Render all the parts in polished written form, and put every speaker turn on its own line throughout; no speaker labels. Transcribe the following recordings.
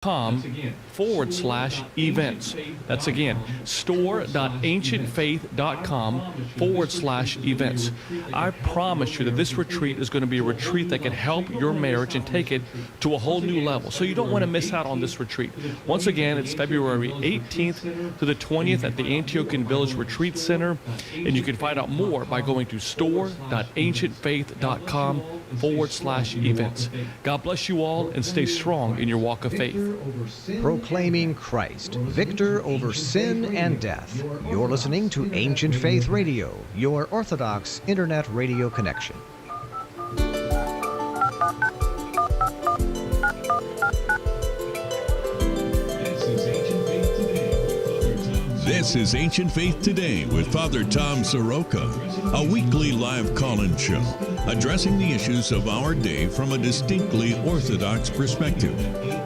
store.ancientfaith.com/events. That's again, store.ancientfaith.com/events. I promise you that this retreat is going to be a retreat that can help your marriage and take it to a whole new level. So you don't want to miss out on this retreat. Once again, it's February 18th to the 20th at the Antiochian Village Retreat Center. And you can find out more by going to store.ancientfaith.com/events. God bless you all and stay strong in your walk of faith.
Proclaiming Christ, victor over sin and death. You're listening to Ancient Faith Radio, your Orthodox Internet radio connection.
This is Ancient Faith Today with Father Tom Soroka, a weekly live call-in show addressing the issues of our day from a distinctly Orthodox perspective.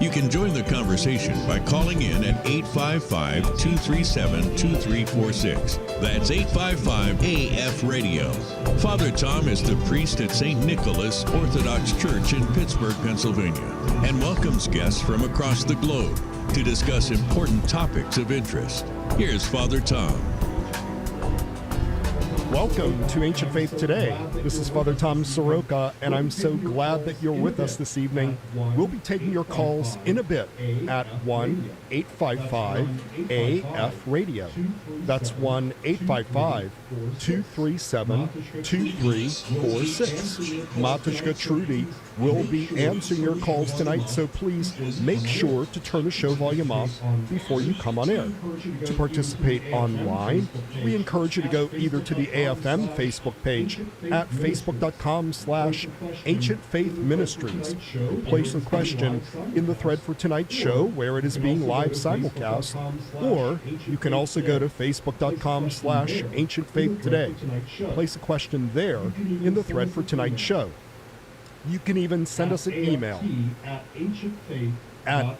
You can join the conversation by calling in at 855-237-2346. That's 855-AF-RADIO. Father Tom is the priest at St. Nicholas Orthodox Church in Pittsburgh, Pennsylvania, and welcomes guests from across the globe to discuss important topics of interest. Here's Father Tom.
Welcome to Ancient Faith Today. This is Father Tom Soroka, and I'm so glad that you're with us this evening. We'll be taking your calls in a bit at 1-855-AF-RADIO. That's 1-855-237-2346. Matushka Trudy will be answering your calls tonight, so please make sure to turn the show volume off before you come on air. To participate online, we encourage you to go either to the AFM Facebook page at facebook.com/Ancient Faith Ministries. Place a question in the thread for tonight's show where it is being live simulcast, or you can also go to facebook.com/Ancient Faith Today. Place a question there in the thread for tonight's show. You can even send us an email at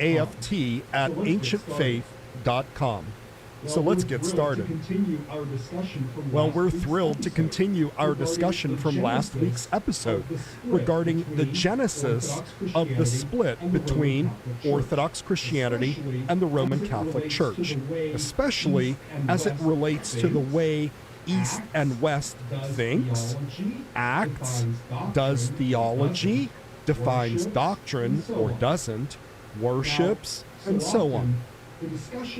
aft@ancientfaith.com. So let's get started. Well, we're thrilled to continue our discussion from last week's episode regarding the genesis of the split between Orthodox Christianity and the Roman Catholic Church, especially as it relates to the way East and West thinks, acts, does theology, defines doctrine or doesn't, worships, and so on.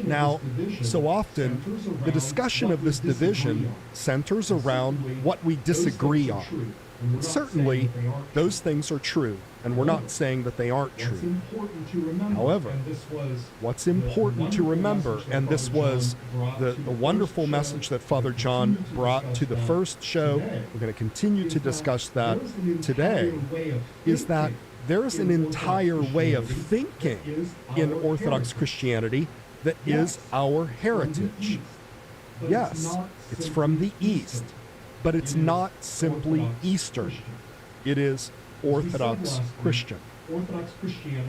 Now, so often, the discussion of this division centers around what we disagree on. Certainly, those things are true, and we're not saying that they aren't true. However, what's important to remember, and this was the wonderful message that Father John brought to the first show, we're going to continue to discuss that today, is that there is an entire way of thinking in Orthodox Christianity that is our heritage. Yes, it's from the East, but it's not simply Eastern. It is Orthodox Christian.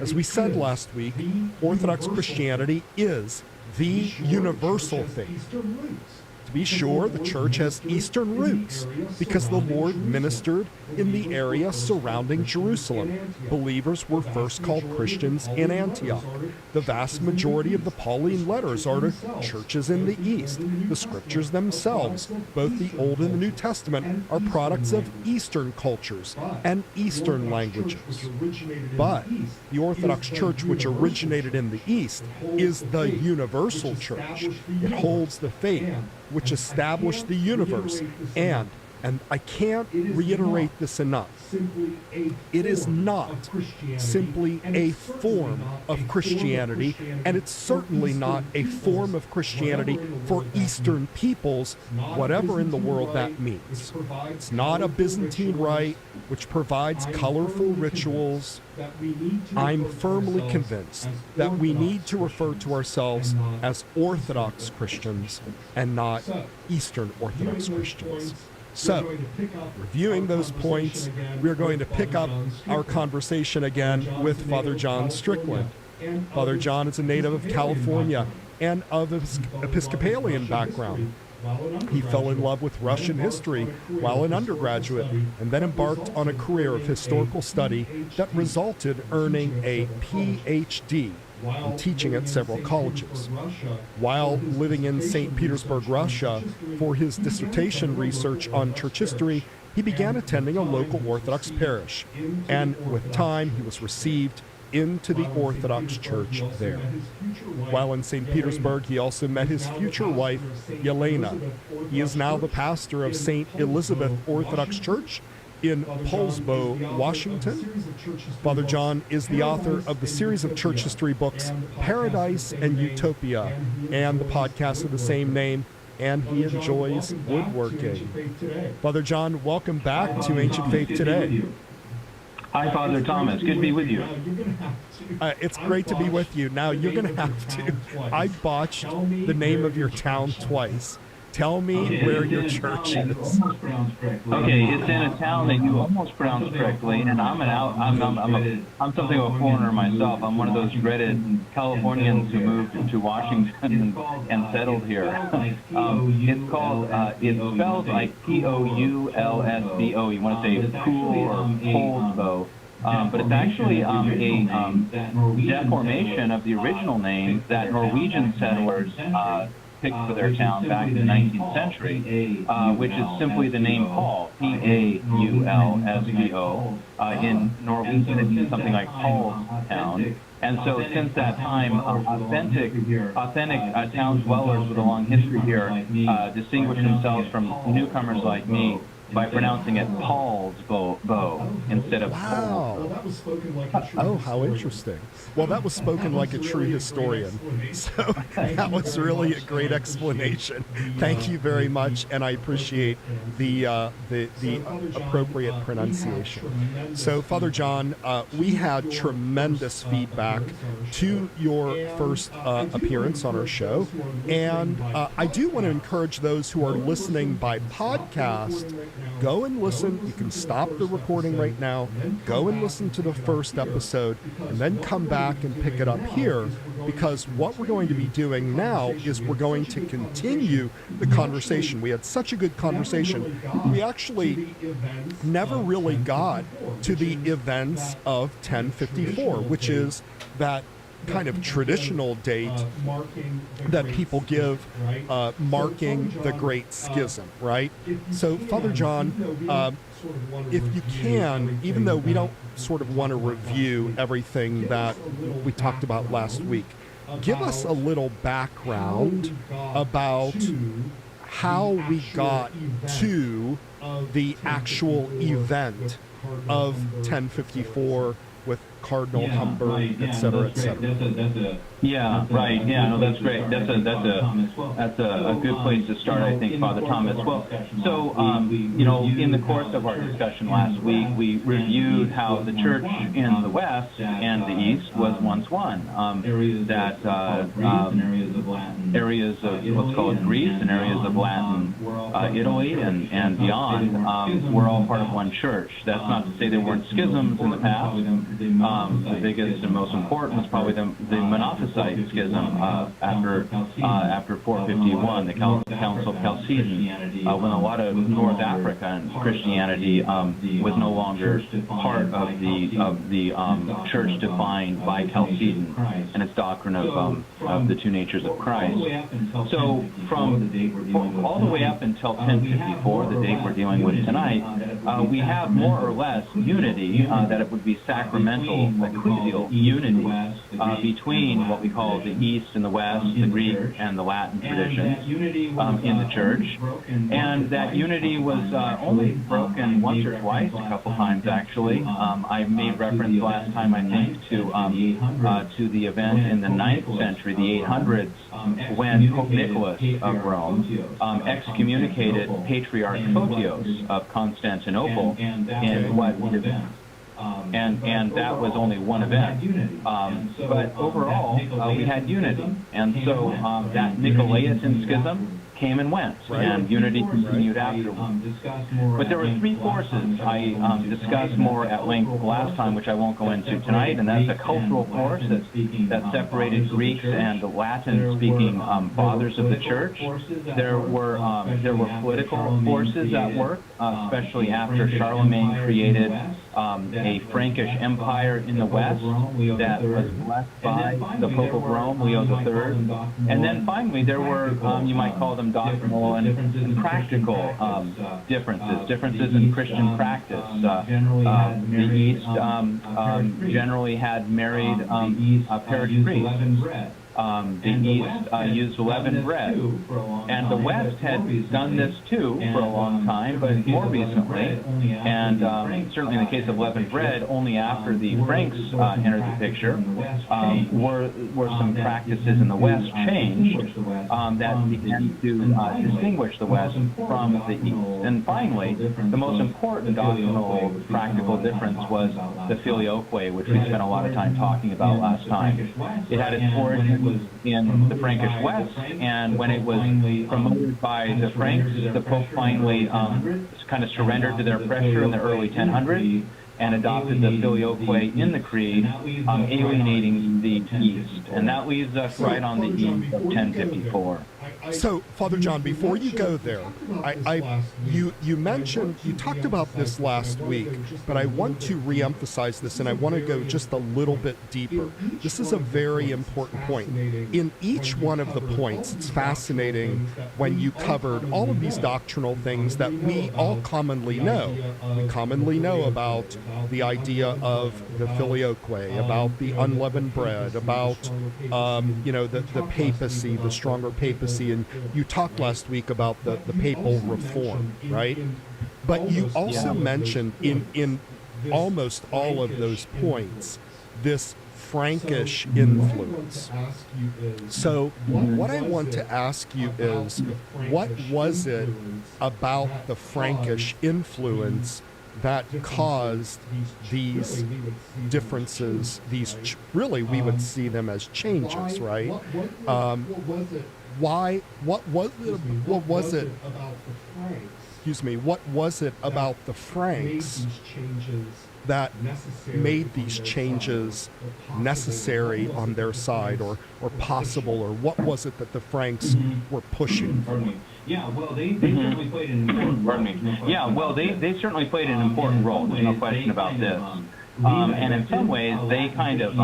As we said last week, Orthodox Christianity is the universal faith. To be sure, the church has Eastern roots because the Lord ministered in the area surrounding Jerusalem. Believers were first called Christians in Antioch. The vast majority of the Pauline letters are to churches in the East. The scriptures themselves, both the Old and the New Testament, are products of Eastern cultures and Eastern languages. But the Orthodox Church, which originated in the East, is the universal church. It holds the faith which established the universe, and I can't reiterate this enough, it is not simply a form of Christianity, and it's certainly not a form of Christianity for Eastern peoples, whatever in the world that means. It's not a Byzantine rite which provides colorful rituals. I'm firmly convinced that we need to refer to ourselves as Orthodox Christians and not Eastern Orthodox Christians. So, reviewing those points, we're going to pick up our conversation again with Father John Strickland. Father John is a native of California and of Episcopalian background. He fell in love with Russian history while an undergraduate and then embarked on a career of historical study that resulted earning a Ph.D. and teaching at several colleges. While living in St. Petersburg, Russia, for his dissertation research on church history, he began attending a local Orthodox parish, and with time he was received into the Orthodox Church there. While in St. Petersburg, he also met his future wife, Yelena. He is now the pastor of St. Elizabeth Orthodox Church in Poulsbo, Washington. Father John is the author of the series of church history books Paradise and Utopia and the podcast of the same name, and he enjoys woodworking. Father John, welcome back to Ancient Faith Today.
Hi, Father Thomas. Good to be with you.
It's great to be with you. Now, you're going to have to... I botched the name of your town twice. Tell me where your church is.
Okay, it's in a town that you almost pronounced correctly, and I'm something of a foreigner myself. I'm one of those dreaded Californians who moved to Washington and settled here. It's called, it's spelled like Poulsbo. You want to say Pool or Poulsbo. But it's actually a deformation of the original name that Norwegian settlers picked for their town back in the 19th century, which is simply the name Paul, Paulsbo. In Norwegian, it means something like Paul's town. And so since that time, authentic town dwellers with a long history here distinguish themselves from newcomers like me by pronouncing it Poulsbo instead of
Wow. Oh, how interesting. Well, that was spoken like a true historian. So that was really a great explanation. Thank you very much, and I appreciate the appropriate pronunciation. So, Father John, we had tremendous feedback to your first appearance on our show, and I do want to encourage those who are listening by podcast, go and listen. You can stop the recording right now, go and listen to the first episode, and then come back and pick it up here, because what we're going to be doing now is we're going to continue the conversation. We had such a good conversation. We actually never really got to the events of 1054, which is that kind of traditional date that people give marking the Great Schism, right? So, Father John, if you can, even though we don't sort of want to review everything that we talked about last week, give us a little background about how we got to the actual event of 1054 with Cardinal Humbert, et cetera, et cetera.
Yeah, right. Yeah, no, that's great. That's a good place to start, I think, Father Thomas. Well, so in the course of our discussion last week, we reviewed how the Church in the West and the East was once one. Areas of what's called Greece and areas of Latin Italy and beyond were all part of one church. That's not to say there weren't schisms in the past. The biggest and most important was probably the Monophysite schism after 451, the Council of Chalcedon, when a lot of North African Christianity was no longer part of the church defined by Chalcedon and its doctrine of the two natures of Christ. So from all the way up until 1054, the date we're dealing with tonight, we have more or less unity, that it would be sacramental, ecclesial unity between what we call the East and the West, the Greek and the Latin traditions in the Church. And that unity was only broken once or twice, a couple times actually. I made reference last time, I think, to the event in the 9th century, the 800s, when Pope Nicholas of Rome excommunicated Patriarch Photios of Constantinople in what event? And that was only one event. But overall, we had unity. And so that Nicolaitan schism came and went, and unity continued afterwards. But there were three forces I discussed more at length last time, which I won't go into tonight, and that's a cultural force that separated Greeks and Latin-speaking fathers of the Church. There were political forces at work, especially after Charlemagne created a Frankish empire in the west that was blessed by the Pope of Rome, Leo III. And then finally, there were, you might call them doctrinal and practical differences in Christian practice. The East generally had married parish priests. The East used leavened bread, and the West had done this too for a long time, but more recently, and certainly in the case of leavened bread, only after the Franks entered the picture, were some practices in the West changed that began to distinguish the West from the East. And finally, the most important doctrinal practical difference was the filioque, which we spent a lot of time talking about last time. It had its origin in the Frankish West, and when it was promoted by the Franks, the Pope finally kind of surrendered to their pressure in the early 1000s and adopted the filioque in the creed, alienating the East. And that leads us right on the eve of 1054.
So, Father John, before you go there, you mentioned, you talked about this last week, but I want to reemphasize this, and I want to go just a little bit deeper. This is a very important point. In each one of the points, it's fascinating when you covered all of these doctrinal things that we all commonly know. We commonly know about the idea of the filioque, about the unleavened bread, about the papacy, the stronger papacy, and you talked last week about the papal reform, right? But you also mentioned in almost all of those points this Frankish influence. So what I want to ask you is, what was it about the Frankish influence that caused these differences, really we would see them as changes, right? What was it about the Franks that made these changes necessary on their side or possible, or what was it that the Franks were pushing?
Yeah, well, they certainly played an important role. Yeah, well, they certainly played an important role. There's no question about this. And in some ways, they kind of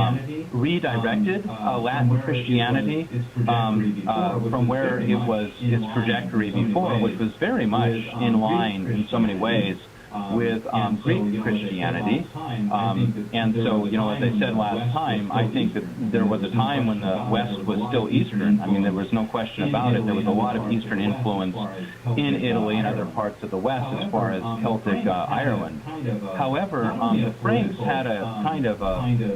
redirected Latin Christianity from where it was its trajectory before, which was very much in line in so many ways with Greek Christianity. And so, as I said last time, I think that there was a time when the West was still Eastern. I mean, there was no question about it. There was a lot of Eastern influence in Italy and other parts of the West as far as Celtic Ireland. However, the Franks had a kind of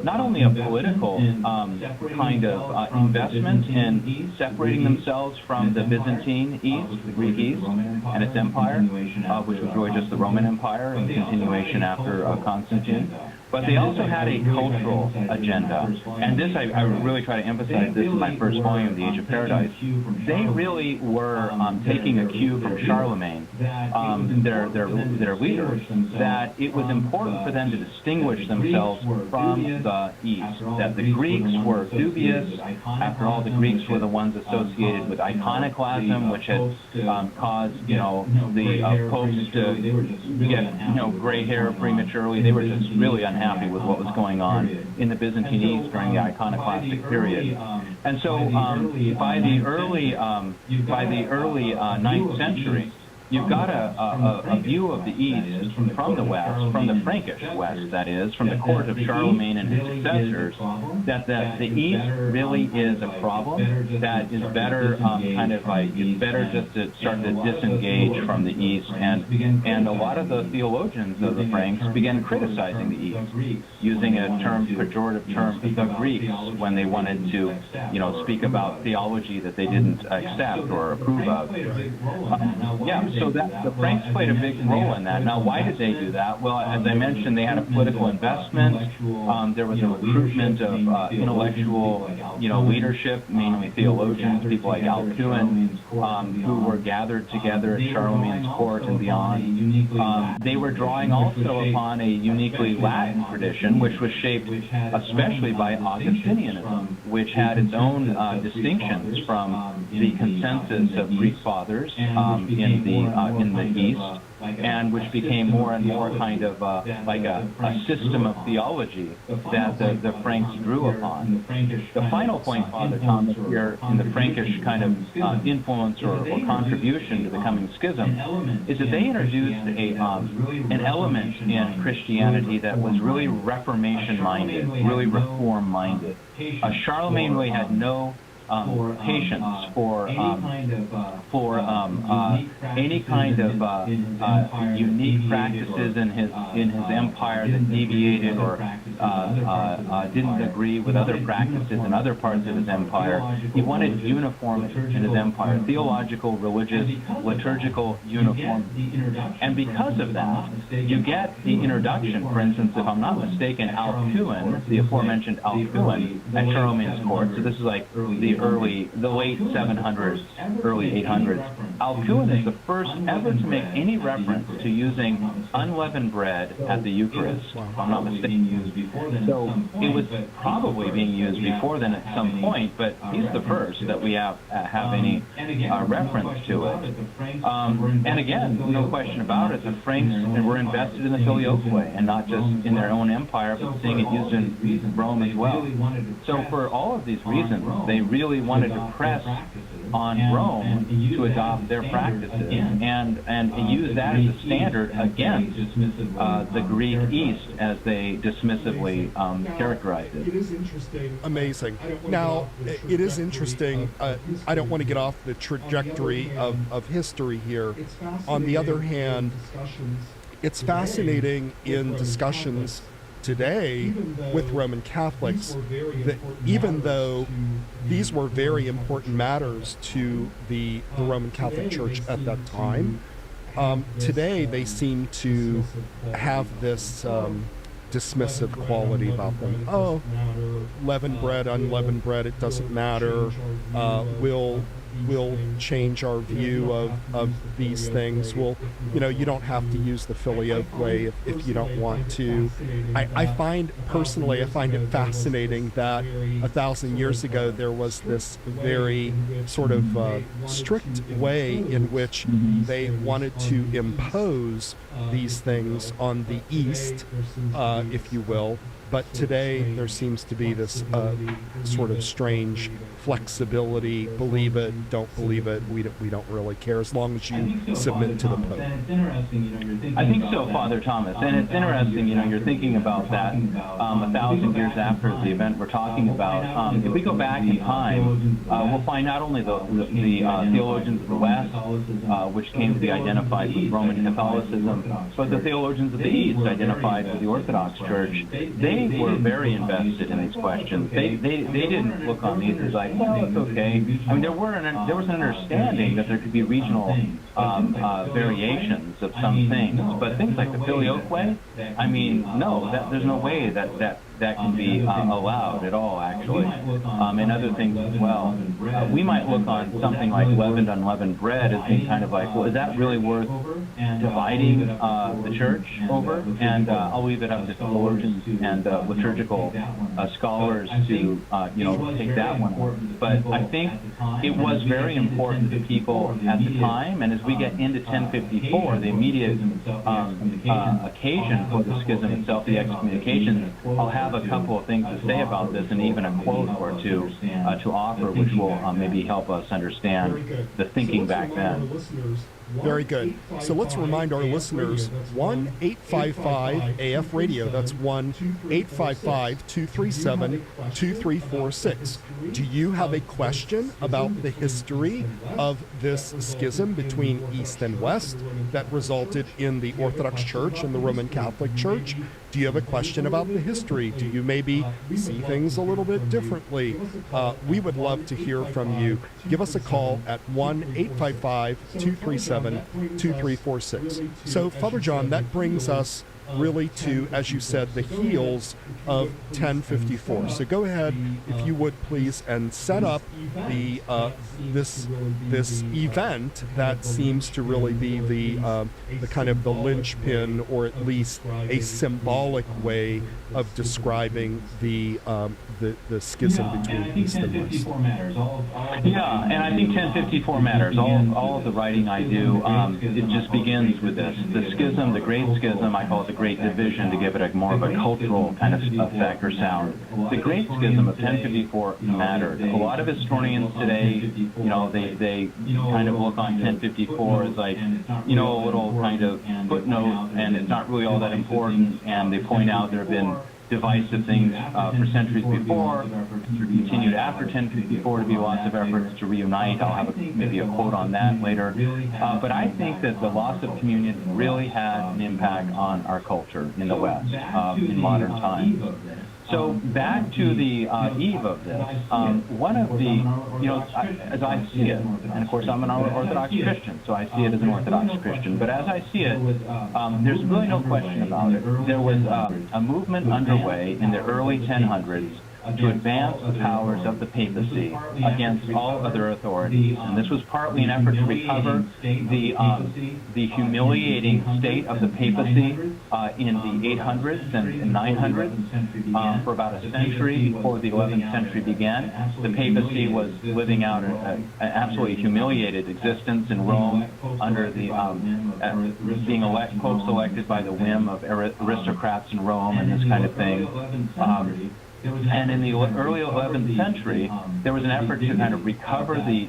not only a political kind of investment in separating themselves from the Byzantine East, the Greek East, and its empire, which was really just the Roman Empire and continuation after Constantine. But they also had a cultural agenda. And this, I really try to emphasize this in my first volume, The Age of Paradise. They really were taking a cue from Charlemagne, their leader, that it was important for them to distinguish themselves from the East, that the Greeks were dubious. After all, the Greeks were the ones associated with iconoclasm, which had caused, the popes to get, gray hair prematurely. They were just really unhappy with what was going on in the Byzantine East during the iconoclastic period. And so by the early 9th century, you've got a view of the East from the West, from the Frankish West, that is, from the court of Charlemagne and his successors, that the East really is a problem, that is better it's better just to start to disengage from the East. And a lot of the theologians of the Franks began criticizing the East, using a pejorative term, the Greeks, when they wanted to, speak about theology that they didn't accept or approve of. So the Franks played a big role in that. Now, why did they do that? Well, as I mentioned, they had a political investment. There was a recruitment of intellectual, leadership, mainly theologians, people like Alcuin, who were gathered together at Charlemagne's court and beyond. They were drawing also upon a uniquely Latin tradition, which was shaped especially by Augustinianism, which had its own distinctions from the consensus of Greek fathers in the in the East, and which became more and more kind of like a system of theology that the Franks drew upon. The final point, Father Thomas, here in the Frankish kind of influence or contribution to the coming schism is that they introduced an element in Christianity that was really Reformation-minded, really Reform-minded. Charlemagne really had no patience for any kind of unique practices in his empire that deviated or didn't agree with other practices in other parts of his empire. He wanted uniformity in his empire, theological, religious, liturgical uniformity. And because of that, you get the introduction, for instance, if I'm not mistaken, Alcuin, the aforementioned Alcuin at Charlemagne's court. So this is like the late 700s, early 800s. Alcuin is the first ever to make any reference to using unleavened bread at the Eucharist, if I'm not mistaken. So it was probably being used before then at some point, but he's the first that we have any reference to it. And again, no question about it, the Franks were invested in the Filioque, and not just in their own empire, but seeing it used in Rome as well. So for all of these reasons, they really wanted to press on Rome to adopt their practices and use that as a standard against the Greek East, as they dismissively characterized it.
It is interesting. Amazing. Now, it is interesting. I don't want to get off the trajectory of history here. On the other hand, it's fascinating in discussions today with Roman Catholics that even though these were very important matters to the Roman Catholic Church at that time, today they seem to have this dismissive quality about them. Oh, leavened bread, unleavened bread, it doesn't matter. We'll change our view of these things. You don't have to use the Filioque way if you don't want to. I find it fascinating that 1,000 years ago there was this very sort of strict way in which they wanted to impose these things on the East, if you will. But today there seems to be this sort of strange flexibility. Believe it, don't believe it. We don't really care as long as you submit to the Pope.
I think so, Father Thomas. And it's interesting, you're thinking about that 1,000 years after the event we're talking about. If we go back in time, we'll find not only the theologians of the West, which came to be identified with Roman Catholicism, but the theologians of the East identified with the Orthodox Church. They were very invested in these questions. They didn't look on these as like, well, it's okay. I mean, there was an understanding that there could be regional variations of some things, but things like the Filioque way, I mean, no, there's no way that can be allowed at all, actually, and other things as well. We might look on something like leavened, unleavened bread as being kind of like, well, is that really worth dividing the church over? And I'll leave it up to theologians and liturgical scholars to, take that one. But I think it was very important to people at the time, and as we get into 1054, the immediate occasion for the schism itself, the excommunication, I'll have a couple of things to say about this, and even a quote or two to offer, which will maybe help us understand the thinking back then.
Very good. So let's remind our listeners, 1-855-AF Radio. That's 1-855-237-2346. Do you have a question about the history of this schism between East and West that resulted in the Orthodox Church and the Roman Catholic Church? Do you have a question about the history? Do you maybe see things a little bit differently? We would love to hear from you. Give us a call at 1-855-237-2346. So, Father John, that brings us really to, as you said, the heels of 1054. So go ahead, if you would please, and set up the this event that seems to really be the kind of the linchpin, or at least a symbolic way of describing the schism between East and West.
Yeah, and I think 1054 matters. All of the writing I do, it just begins with this. The schism, the Great Schism, I call it the Great Division to give it more of a cultural kind of effect or sound. The Great Schism of 1054 mattered. A lot of historians today, they kind of look on 1054 as like, a little kind of footnote, and it's not really all that important, and they point out there have been divisive things for centuries before, continued after 1054 to be lots of efforts to reunite. I'll have maybe a quote on that later. But I think that the loss of communion really had an impact on our culture in the West in modern times. So back to the eve of this, one of the, as I see it, and of course I'm an Orthodox Christian, so I see it as an Orthodox Christian, but as I see it, there's really no question about it. There was a movement underway in the early 1000s to advance the powers of the papacy against all other authorities. And this was partly an effort to recover the humiliating state of the papacy in the 800s and 900s. For about a century before the 11th century began, the papacy was living out an absolutely humiliated existence in Rome under the being popes elected by the whim of aristocrats in Rome and this kind of thing. And in the early 11th century, there was an effort to kind of recover the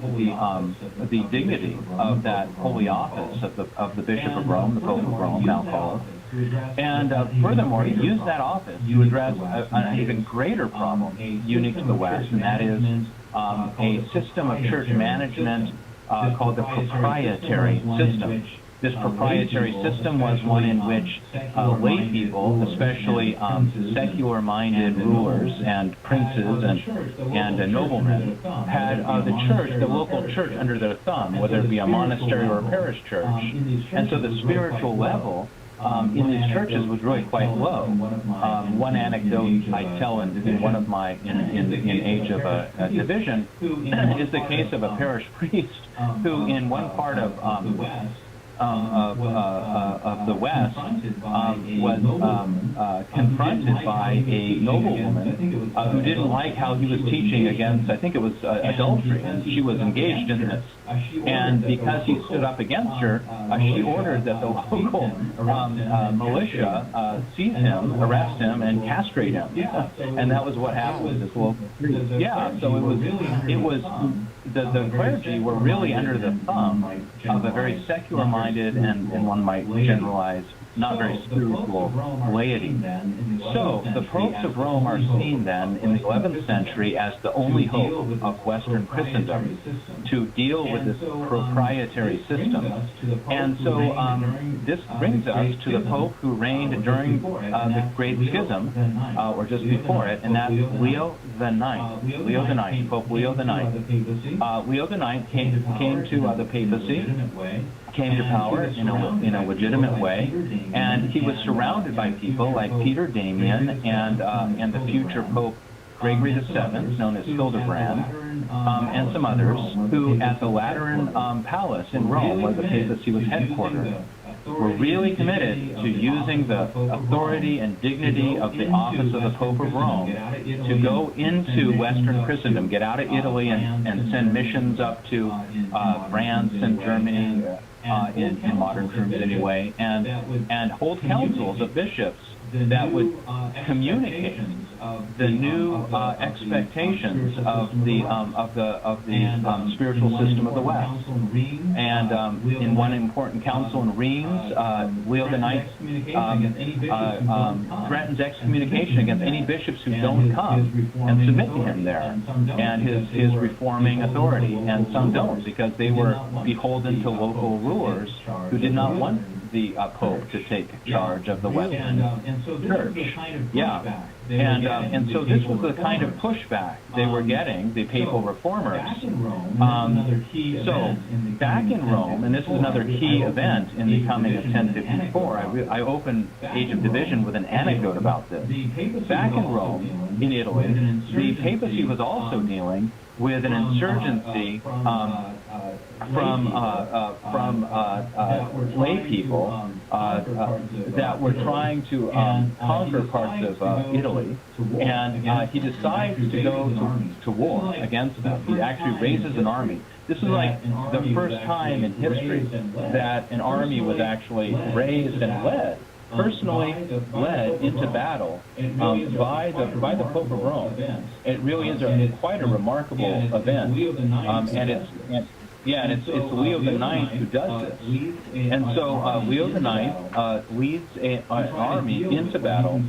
dignity of that holy office of the Bishop of Rome, the Pope of Rome, now called. And furthermore, he used that office to address an even greater problem unique to the West, and that is a system of church management called the proprietary system. This proprietary system was one in which lay people, especially secular-minded rulers and princes and noblemen, had the church, the local church, under their thumb, whether it be a monastery or a parish church. And so the spiritual level in these churches was really quite low. One anecdote I tell in one of my, in Age of a Division, is the case of a parish priest who, in one part of the West, was confronted by a noblewoman who didn't like how he was teaching against, I think it was adultery, and she was engaged in this. And because he stood up against her, she ordered that the local militia seize him, arrest him, and castrate him. And that was what happened with this local priest. Yeah, so it was the clergy were really under the thumb of a very secular-minded and one might generalize, not very spiritual laity. So the popes of Rome are seen then in the 11th century as the only hope of Western Christendom to deal with this proprietary system. And so this brings us to the Pope who reigned during the Great Schism, or just before it, and that's Leo the Ninth. Pope Leo the Ninth. Leo the Ninth came to the papacy, came to power in a legitimate way, and he was surrounded by people like Peter Damian and the future Pope Gregory VII, known as Hildebrand, and some others, who at the Lateran Palace in Rome, where the papacy was headquartered, were really committed to using the authority and dignity of the office of the Pope of Rome to go into Western Christendom, get out of Italy and send missions up to France and Germany, in modern terms anyway, and hold councils of bishops that would communicate the new expectations of the spiritual system of the West. And in one important council in Reims, Leo IX threatens excommunication against any bishops who don't come and submit to him there and his reforming authority. And some don't, because they were beholden to local rulers who did not want the Pope to take charge of the Western Church. Yeah. And so this was the kind of pushback they were getting, the papal reformers. So back in Rome, and this is another key event in the coming of 1054, I opened Age of Division with an anecdote about this. Back in Rome, in Italy, the papacy was also dealing with an insurgency from lay people that were trying to conquer parts of Italy, and he decides to go to war against them. He actually raises an army. This is like the first time in history that an army was actually raised and led, personally led into battle by the Pope of Rome. It really is quite a remarkable event, and it's Leo the Ninth who does this. And so Leo the Ninth leads an army into battle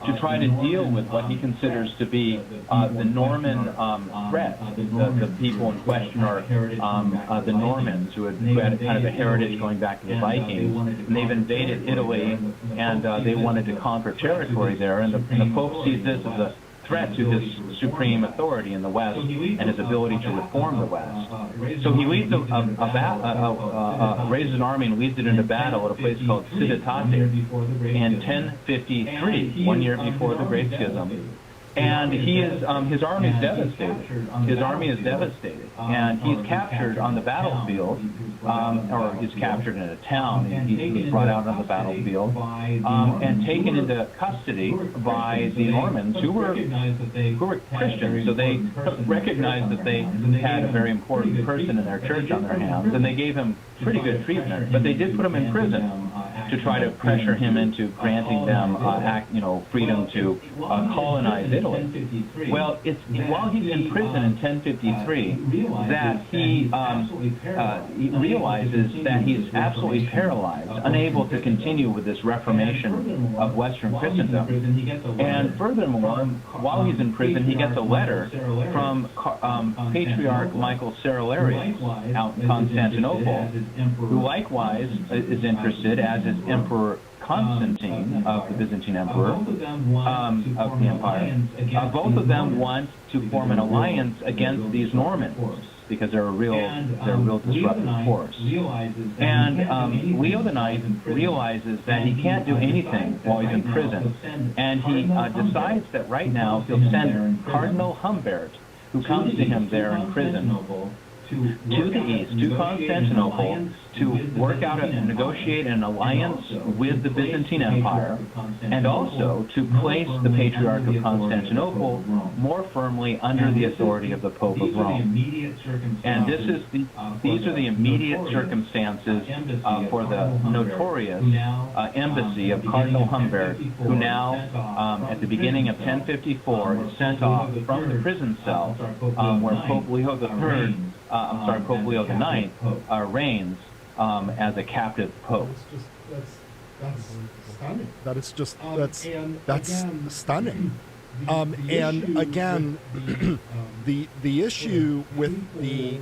to try to deal with what he considers to be the Norman threat. The people in question are the Normans, who had kind of a heritage going back to the Vikings. And they've invaded Italy, and they wanted to conquer territory there. And the Pope sees this as a threat to his supreme authority in the West and his ability to reform the West. So he leads raises an army and leads it into battle at a place called Civitate in 1053, 1 year before the Great Schism. And his army is devastated. His army is devastated, and he's captured on the battlefield, or he's captured in a town. He's brought out on the battlefield and taken into custody by the Normans, who were Christians. So they recognized that they had a very important person in their church on their hands, and they gave him pretty good treatment. But they did put him in prison to try to pressure him into granting them freedom to colonize Italy. Well, it's while he's in prison in 1053 that he realizes that he's absolutely paralyzed, unable to continue with this reformation of Western Christendom. And furthermore, while he's in prison, he gets a letter from Patriarch Michael Cerularius out in Constantinople, who likewise is interested, as is Emperor Constantine of the Byzantine Emperor of the Empire. Both of them want to form an alliance against these Normans because they're a real disruptive force. And Leo the Ninth realizes that he can't do anything while he's in prison, and he decides that right now he'll send Cardinal Humbert, who comes to him there in prison, to the east, to Constantinople, to work out and negotiate an alliance with the Byzantine Empire, and also to place the Patriarch of Constantinople more firmly under the authority of the Pope of Rome. And these are the immediate circumstances for the notorious embassy of Cardinal Humbert, who now, at the beginning of 1054, is sent off from the prison cell where Pope Leo III, Pope Leo IX reigns as a captive pope.
That's stunning. And again, the issue with the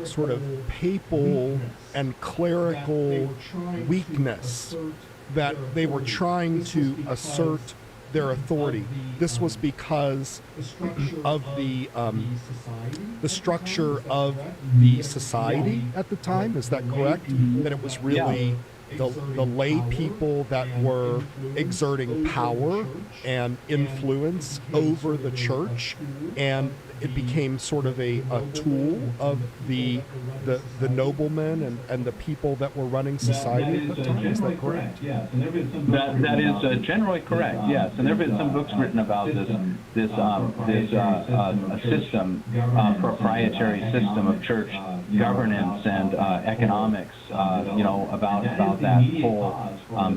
sort of papal and clerical weakness that they were trying to assert their authority. This was because of the structure of the society at the time. Is that correct? That it was really the lay people that were exerting power and influence over the church, and it became sort of a tool of the noblemen and the people that were running society at the time. Is that correct?
Yes, that is generally correct. Yes, and there have been some books written about this system, proprietary system of church governance and economics. About that whole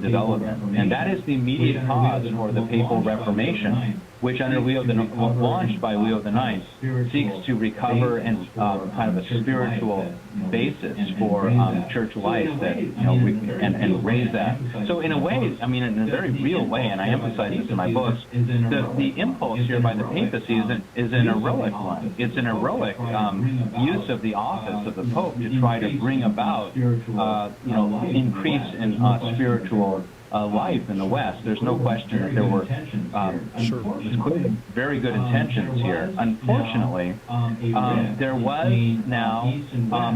development, and that is the immediate cause for the papal Reformation, which under launched by Leo IX, seeks to recover and kind of a spiritual basis for church life and raise that. So in a way, I mean, in a very real way, and I emphasize this in my books, the impulse here by the papacy is an heroic one. It's an heroic use of the office of the Pope to try to bring about increase in spiritual life in the West. There's no question that there were clearly very good intentions here. Unfortunately, there was now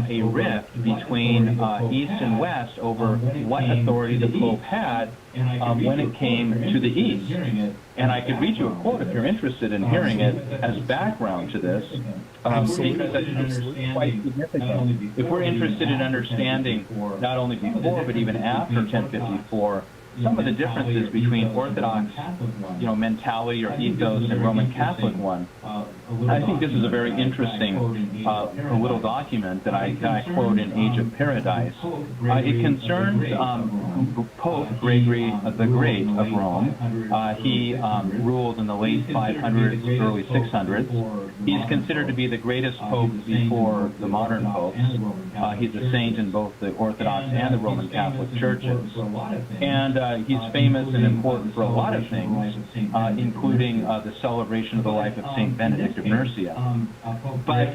a rift between East and West over what authority the Pope had when it came to the East. And I could read you a quote if you're interested in hearing it as background to this, because I think it's quite significant. If we're interested in understanding not only before but even after 1054, some of the differences between Orthodox, mentality or ethos and Roman Catholic one, I think this is a very interesting little document that I quote in Age of Paradise. It concerns Pope Gregory the Great of Rome. He ruled in the late 500s, early 600s. He's considered to be the greatest pope before the modern popes. He's a saint in both the Orthodox and the Roman Catholic churches. And he's famous and important for a lot of things, including the celebration of the life of Saint Benedict of Nursia. But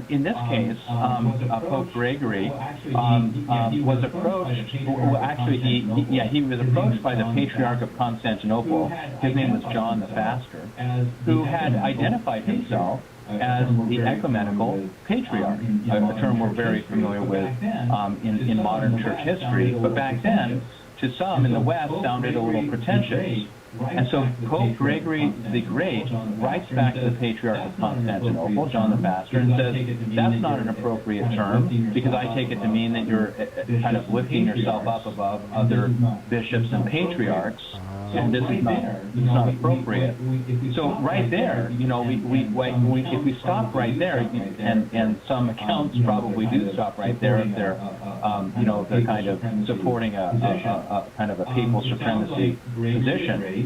in this case, Pope Gregory was approached. He was approached by the Patriarch of Constantinople. His name was John the Faster, who had identified himself as the ecumenical patriarch, a term we're very familiar with in modern church history. But back then, to some in the West, sounded a little pretentious. And so Pope Gregory the Great writes back to the Patriarch of Constantinople, John the Faster, and says, that's not an appropriate term, because I take it to mean that you're kind of lifting yourself up above other bishops and patriarchs, and this is not appropriate. So right there, if we stop right there, and some accounts probably do stop right there if they're, they're kind of supporting a kind of a papal supremacy position.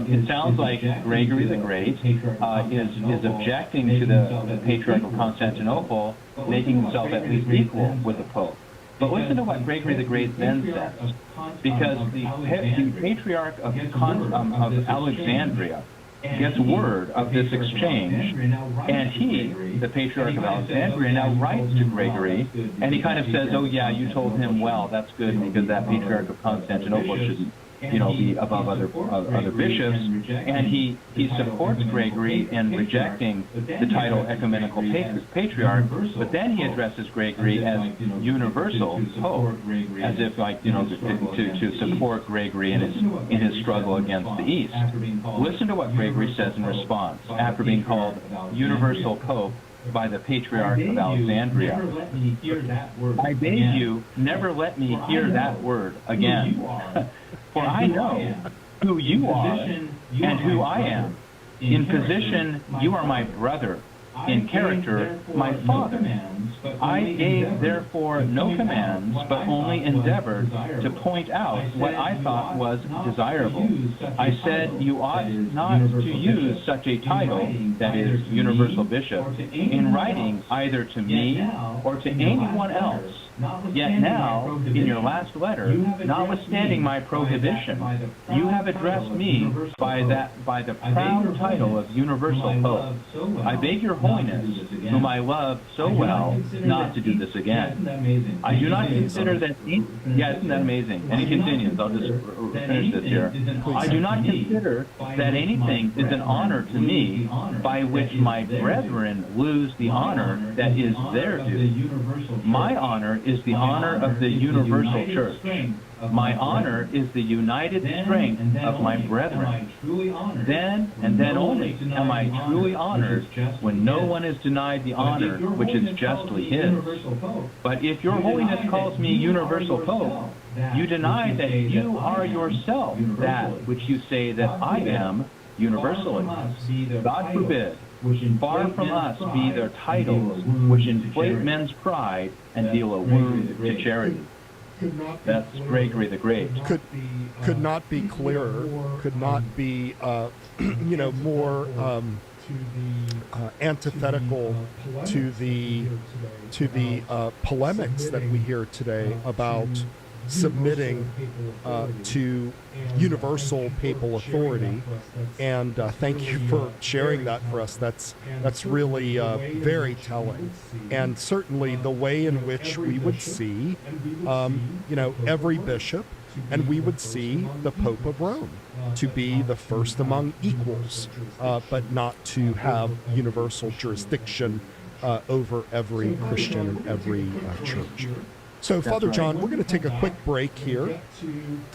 It sounds like Gregory the Great is objecting to the Patriarch of Constantinople making himself at least equal with the Pope. But listen to what Gregory the Great then says, because the Patriarch of Alexandria gets word of this exchange, and he, the Patriarch of Alexandria, now writes to Gregory, and he kind of says, oh yeah, you told him well, that's good, because that Patriarch of Constantinople shouldn't be above other bishops, and he supports Gregory in rejecting the title ecumenical patriarch, but then he addresses Gregory as universal pope, as if to support Gregory in his struggle against the East. Listen to what Gregory says in response after being called universal pope by the Patriarch of Alexandria. I beg you, never let me hear that word again. For I know who you are and who I am. In position, you are my brother. In character, my father. I gave, therefore, no commands, but only endeavored to point out what I thought was desirable. I said you ought not to use such a title, that is, universal bishop, in writing either to me or to anyone else. Yet now, in your last letter, notwithstanding my prohibition, you have addressed me by the proud title of universal pope. I beg your holiness, whom I love so well, not to do this again. I do not consider that... isn't that amazing? And he continues. I'll just finish this here. I do not consider that anything is an honor to me by which my brethren lose the honor that is their due. My honor is the honor of the universal church. My honor is the united strength of my brethren. Then, and then only, am I truly honored when no one is denied the honor which is justly his. But if your holiness calls me universal pope, you deny that you are yourself that which you say that I am universally. God forbid. Far from us be their titles, which inflate men's pride and deal a wound to charity. That's Gregory the Great.
Could not be clearer. Could not be, more antithetical to the polemics that we hear today about submitting to universal papal authority, and thank you for sharing that for us. That's really very telling, and certainly the way in which we would see, every bishop and we would see the Pope of Rome to be the first among equals, but not to have universal jurisdiction over every Christian and every church. So, Father John, we're going to take a quick break here,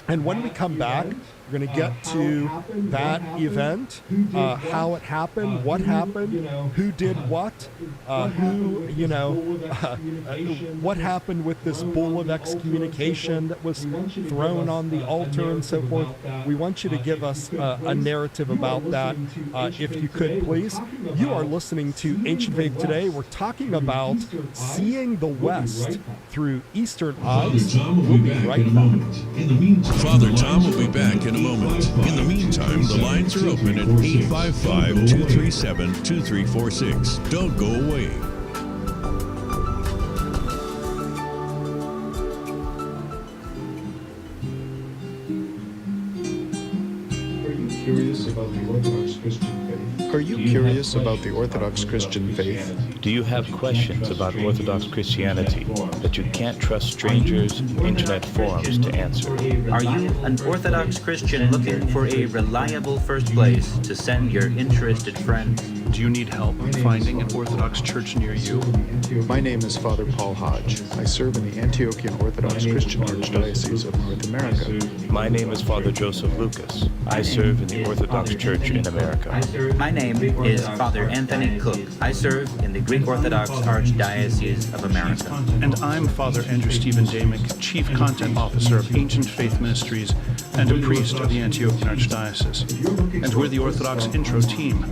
and when we come back, we're going to get to that event, how it happened, what happened, who did what, what happened with this bull of excommunication that was thrown on the altar and so forth. We want you to give us a narrative about that, if you could, please. You are listening to Ancient Faith Today. We're talking about seeing the West through Eastern eyes. We'll be right back.
Father Tom will be back in a moment. In the meantime, the lines are open at 855-237-2346. Don't go away.
Are you curious about the Orthodox Christian faith?
Do you have questions about Orthodox Christianity that you can't trust strangers in internet forums to answer?
Are you an Orthodox Christian looking for a reliable first place to send your interested friends?
Do you need help finding an Orthodox church near you?
My name is Father Paul Hodge. I serve in the Antiochian Orthodox Christian Archdiocese of North America.
My name is Father Joseph Lucas. I serve in the Orthodox Church in America.
My name is Father Anthony Cook. I serve in the Greek Orthodox Archdiocese of America.
And I'm Father Andrew Stephen Damick, Chief Content Officer of Ancient Faith Ministries and a priest of the Antiochian Archdiocese. And we're the Orthodox Intro team.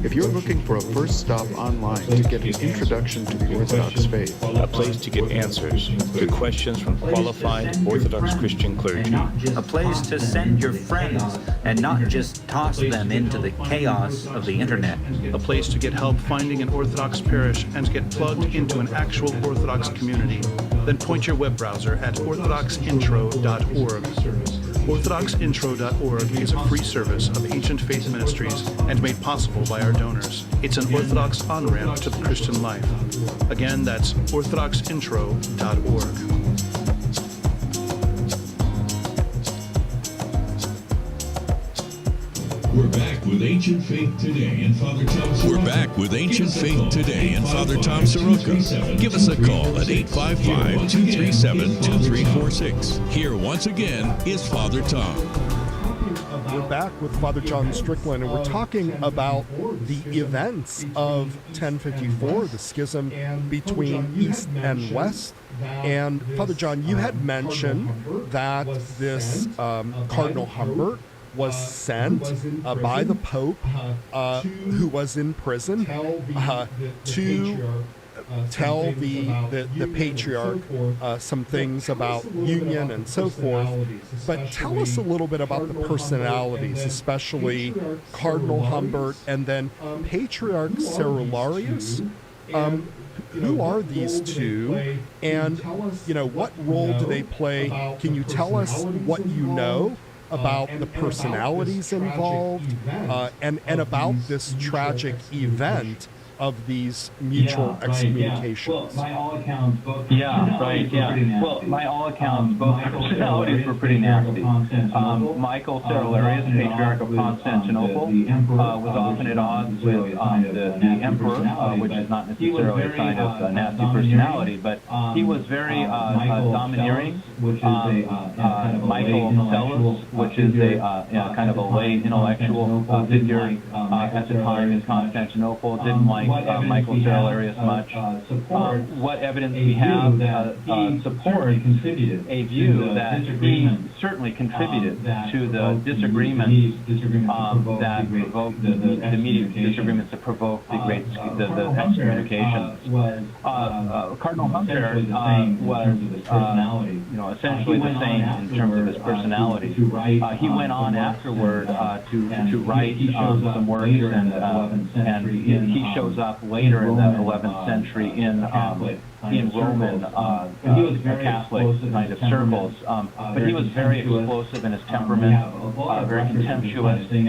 If you're looking for a first stop online to get an introduction to the Orthodox faith,
A place to get answers to questions from qualified Orthodox Christian clergy.
A place to send your friends and not just toss them into the chaos of the internet.
A place to get help finding an Orthodox parish and get plugged into an actual Orthodox community. Then point your web browser at orthodoxintro.org. Orthodoxintro.org is a free service of Ancient Faith Ministries and made possible by our donors. It's an Orthodox on-ramp to the Christian life. Again, that's orthodoxintro.org.
We're back with Ancient Faith Today and Father Tom Soroka. We're back with Ancient Faith Today and Father Tom Soroka. Give us a call at 855-237-2346. Here once again is Father Tom.
We're back with Father John Strickland, and we're talking about the events of 1054, the schism between East and West. And Father John, you had mentioned that this Cardinal Humbert was sent by the Pope, who was in prison, to tell the Patriarch some things about union and so forth. But tell us a little bit about the personalities, especially Cardinal Humbert and then Patriarch Cerularius. Who are these two, and what role do they play? Can you tell us what you know about the personalities involved, and about this tragic event of these mutual excommunications?
Well, by all accounts, both personalities were pretty nasty. Michael Cerularius, Patriarch of Constantinople, was often at odds with the emperor, which is not necessarily a sign of a nasty personality, but he was very domineering. Michael Psellus, which is a kind of a lay intellectual figure at the time in Constantinople, didn't like Michael Cerularius much. What evidence we have supports a view that he certainly contributed to the disagreements that provoked the immediate disagreements that provoked the excommunications. Cardinal Humbert was essentially the same in terms of his personality. He went on afterward to write some works, and he shows up later in the 11th century in Roman Catholic kind of circles, but he was very explosive in his temperament, very contemptuous. We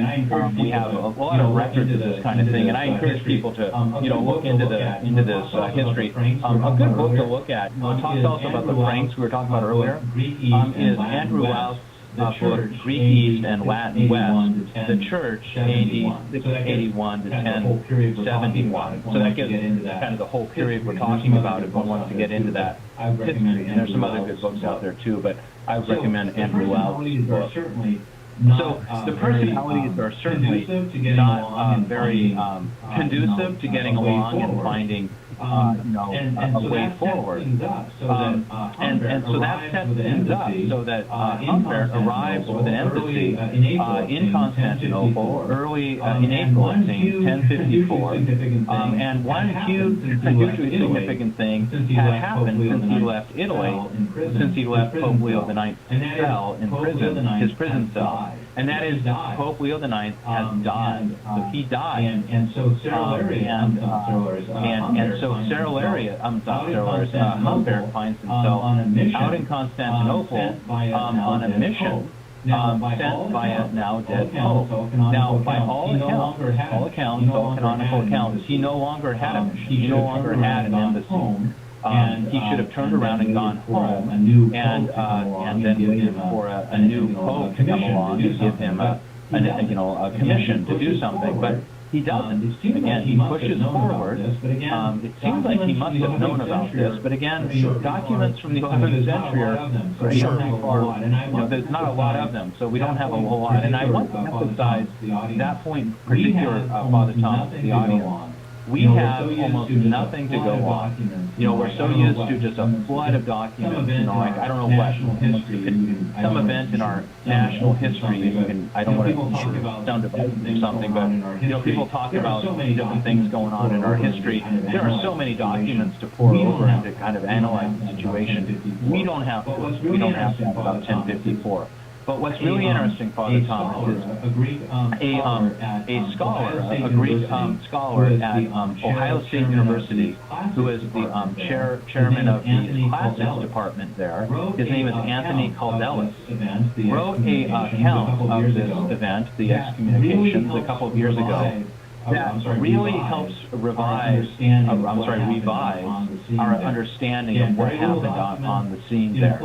have a lot of records of this kind of thing, and I encourage people to look into this history. A good book to look at. It talks also about the Franks we were talking about earlier. Is Andrew Laust's for Greek East and Latin West, the Church, AD 681 to 1071. So that gives kind of the whole period we're talking about if one wants to get into that history. And there's some other good books out there too, but I would recommend Andrew Lau's book. So the personalities are certainly not very conducive to getting along and finding a way forward. And so that sets things up so that Humbert arrives with an embassy in Constantinople early in April, I think, 1054. And one huge significant thing had happened since he left Italy, since he left Pope Leo IX's cell in prison, his prison cell. And that is, Pope Leo IX has died. So he died. And so Humbert finds himself out in Constantinople on a mission sent by a now dead Pope. Now, by all accounts, all canonical accounts, he no longer had a mission. He no longer had an embassy. He should have turned around and gone home and then waited for a new pope to come along and give him a commission to do something. But he doesn't. Again, he pushes forward. It seems like he must have known about this, but again, documents from the 11th century are there's not a lot of them, so we don't have a whole lot. And I want to emphasize that point in particular, Father Thomas, to the audience. We have almost nothing to go on. We're so used to just a flood of documents, like, I don't know what, some event in our national history, I don't want to sound divisive or something, but, people talk about different things going on in our history. There are so many documents to pour over and to kind of analyze the situation. We don't have to have about 1054. But what's really interesting, Father Thomas, is a Greek scholar at Ohio State University, who is the chairman of the classics department there. His name is Anthony Caldelis. Wrote a account of this event, the excommunications, a couple of years ago. That really helps revive our understanding of what happened on the scene there.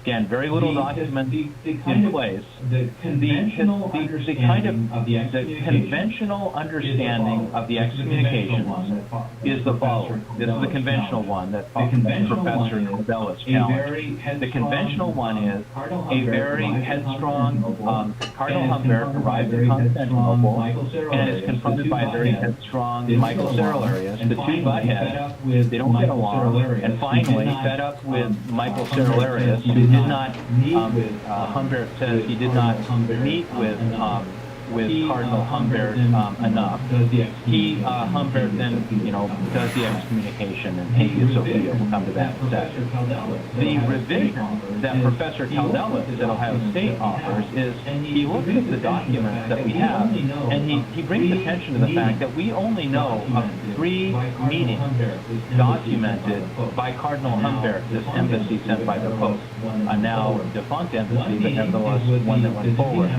Again, very little documents in place. The conventional understanding of the excommunications is the following. This is the conventional one that Professor Caldelis found. The conventional one is a very headstrong Cardinal Humbert arrives in Constantinople and is confronted by a very headstrong Michael Cerularius. The two butt heads, they don't get along, and finally, fed up with Michael Cerularius, who did not, Humbert says he did not meet with Cardinal Humbert enough. Humbert then, does the excommunication, and Hagia Sophia will come to that in a second. The revision that Professor Caldelis at Ohio State offers is he looks at the documents that we have, and he brings attention to the fact that we only know of 3 meetings documented by Cardinal Humbert, this embassy sent by the Pope, a now defunct embassy, but nevertheless one that went forward.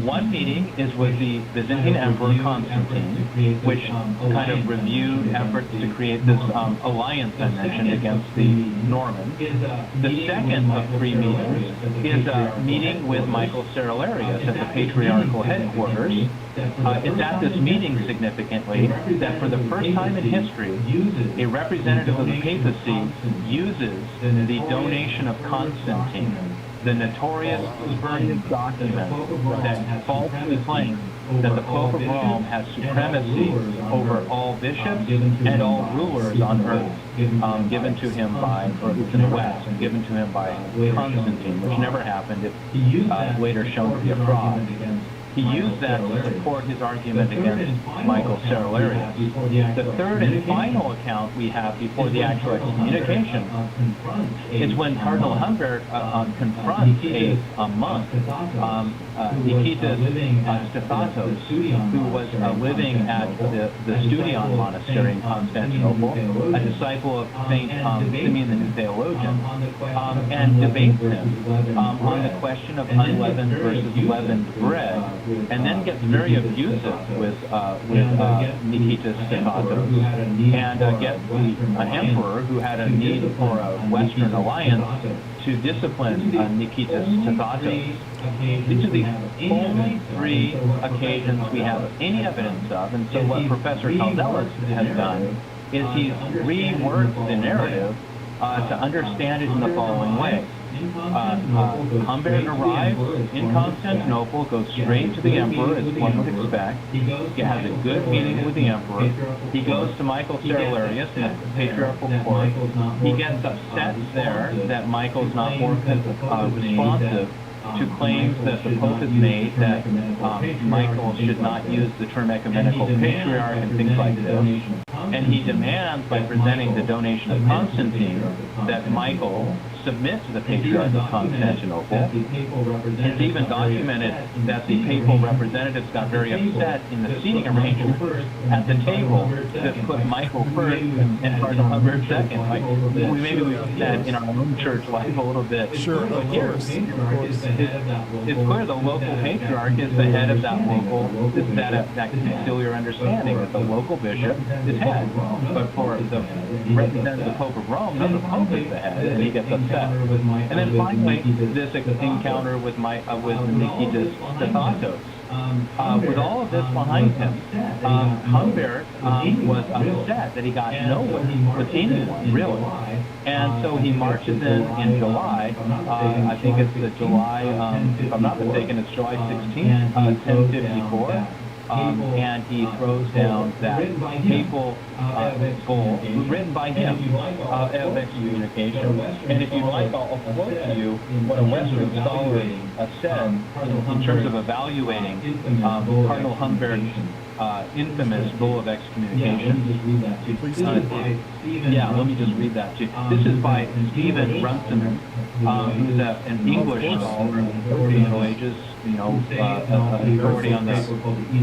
One meeting is with the Byzantine Emperor Constantine, which kind of reviewed efforts to create this alliance I mentioned against the Normans. The second of 3 meetings is a meeting with Michael Cerularius at the patriarchal headquarters. It's at this meeting, significantly, that for the first time in history, a representative of the papacy uses the donation of Constantine, the notorious spurious document that falsely claims that the Pope of Rome has supremacy over all bishops and all rulers on earth, given to him by, or at least in the West, given to him by Constantine, which never happened. It's later shown to be a fraud. He used that to support his argument against Michael Cerularius. The third and final account we have before the actual excommunication is when Cardinal Humbert confronts a monk, Nikitas Stephatos, who was living at the Studion Monastery in Constantinople, a disciple of Saint Simeon the New Theologian, and debates him on the question of unleavened versus leavened bread, and then gets very abusive with Nikitas Stakatos, and gets an emperor who had a need for a Western alliance to discipline Nikitas Stakatos. These are the only 3 occasions we have any evidence of, and so what Professor Caldelas has done is he's reworked the narrative to understand it in the following way. Humbert arrives in Constantinople, goes straight to the emperor, as one would expect. He has a good meeting with the emperor. He goes to Michael Cerularius in the patriarchal court. He gets upset there that Michael's not more responsive to claims that the Pope has made that Michael should not use the term ecumenical patriarch and things like this. And he demands, by presenting the donation of Constantine, that Michael submit to the Patriarch of Constantinople. It's even documented that the papal representatives got very upset in the seating arrangement at the table to put Michael first and Cardinal Humbert second. Maybe we've said in our own church life a little bit.
Sure, of course.
It's clear the local patriarch is the head of that local, that conciliar understanding that the local bishop is head. But for the representative of the Pope of Rome, no, the Pope is the head, and he gets upset. And then finally, this encounter with Nikitas Stakatos. With all of this behind him, Humbert was upset that he got nowhere with anyone, really. And so he marches in July, I think it's the July, if I'm not mistaken, it's July 16th, 1054. And he throws down that papal bull written by him of excommunication. And if you like, I'll quote to you what a Western scholar said in terms of evaluating Cardinal Humbert's infamous bull of excommunication. Yeah, let me just read that to you. This is by Stephen Runciman, who's an English scholar of the Middle Ages, an authority on the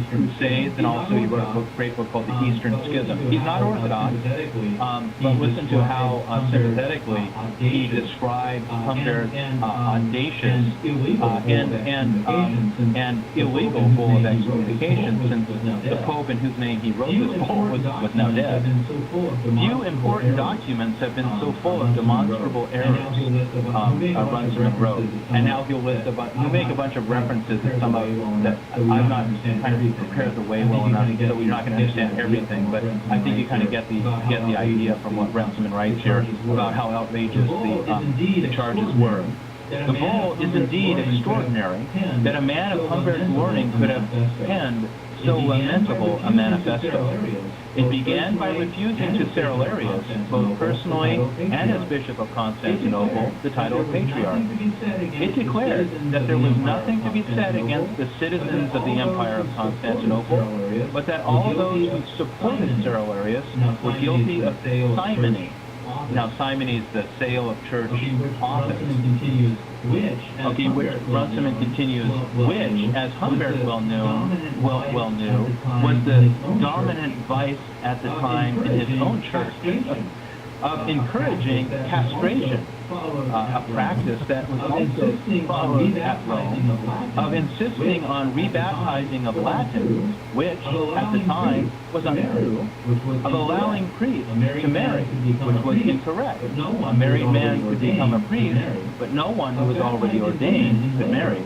Crusades, and also he wrote a great book called The Eastern Schism. He's not Orthodox, but listen to how sympathetically he describes Humbert's audacious and illegal bull of excommunication, since the Pope in whose name he wrote this bull was now dead. Few important documents have been so full of demonstrable errors, Runciman wrote. And now he'll make a bunch of references that some of that I've not kind of prepared the way well enough, so we're not going to understand everything, but I think you kind of get the idea from what Runciman writes here about how outrageous the charges were. The bull is indeed extraordinary that a man of Humbert's learning could have penned so lamentable a manifesto. It began by refusing to Cerularius, both personally and as Bishop of Constantinople, the title of Patriarch. It declared that there was nothing to be said against the citizens of the Empire of Constantinople, but that all those who supported Cerularius were guilty of simony. Now, simony is the sale of church office. Runciman continues, which, as Humbert well knew, was the dominant vice at the time in his own church of encouraging castration, a practice that was also followed at Rome, of insisting on rebaptizing of Latins, which, at the time, was untrue, of allowing priests to marry, which was incorrect. A married man could become a priest, but no one who was already ordained could marry,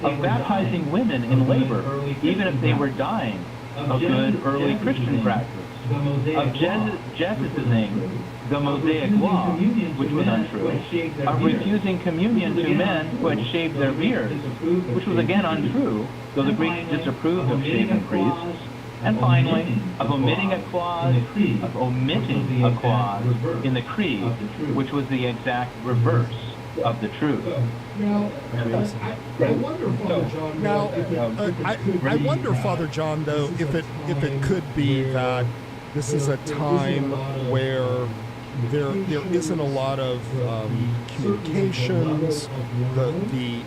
of baptizing women in labor, even if they were dying, a good early Christian practice, of Jesusizing the Mosaic law, which was untrue, of refusing communion to men who had shaved their beards, which was again untrue, though the Greeks disapproved of shaven priests, and finally, of omitting a clause in the creed, which was the exact reverse of the truth.
I wonder, Father John, though, if it could be that this is a time where there isn't a lot of communications.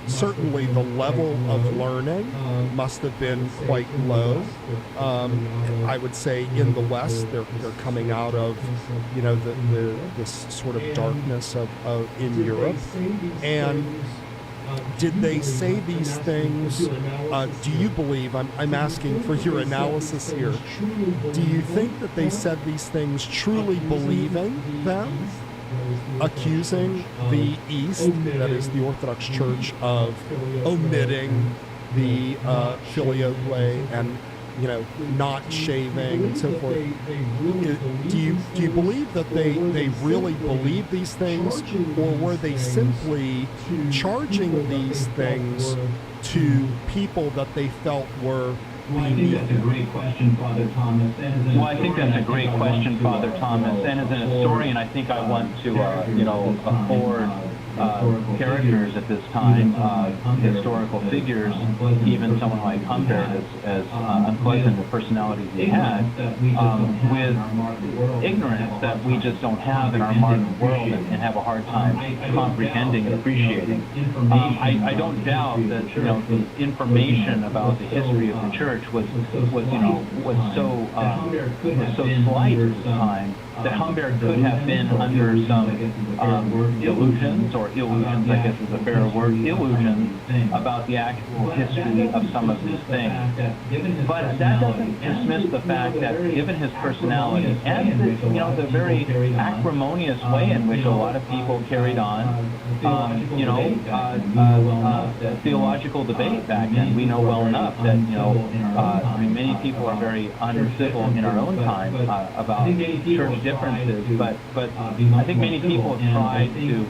Certainly the level of learning must have been quite low. I would say in the West they're coming out of this sort of darkness of in Europe, and Did they say these things? Do you believe, I'm asking for your analysis here, do you think that they said these things truly believing them? Accusing the East, that is the Orthodox Church, of omitting the filioque and not shaving and so forth. Do you believe that they really believe these things, or were they simply charging these things to people that they felt were
well, I think that's a great question, Father Thomas. Well, I think that's a great question, Father Thomas. And as an historian, I think I want to, afford characters at this time, historical figures, even someone like Humbert, as unpleasant the personalities he had, with ignorance that we just don't have in our modern world and have a hard time comprehending and appreciating. I don't doubt that the information about the history of the church was so slight at the time that Humbert could have been under some delusions, or illusions, I guess is a fairer word, illusions about the actual history of some of these things. But that doesn't dismiss the fact that given his personality and the very acrimonious way in which a lot of people carried on, theological debate back then, we know well enough that, many people are very uncivil in our own time about church differences, but I think many people have tried to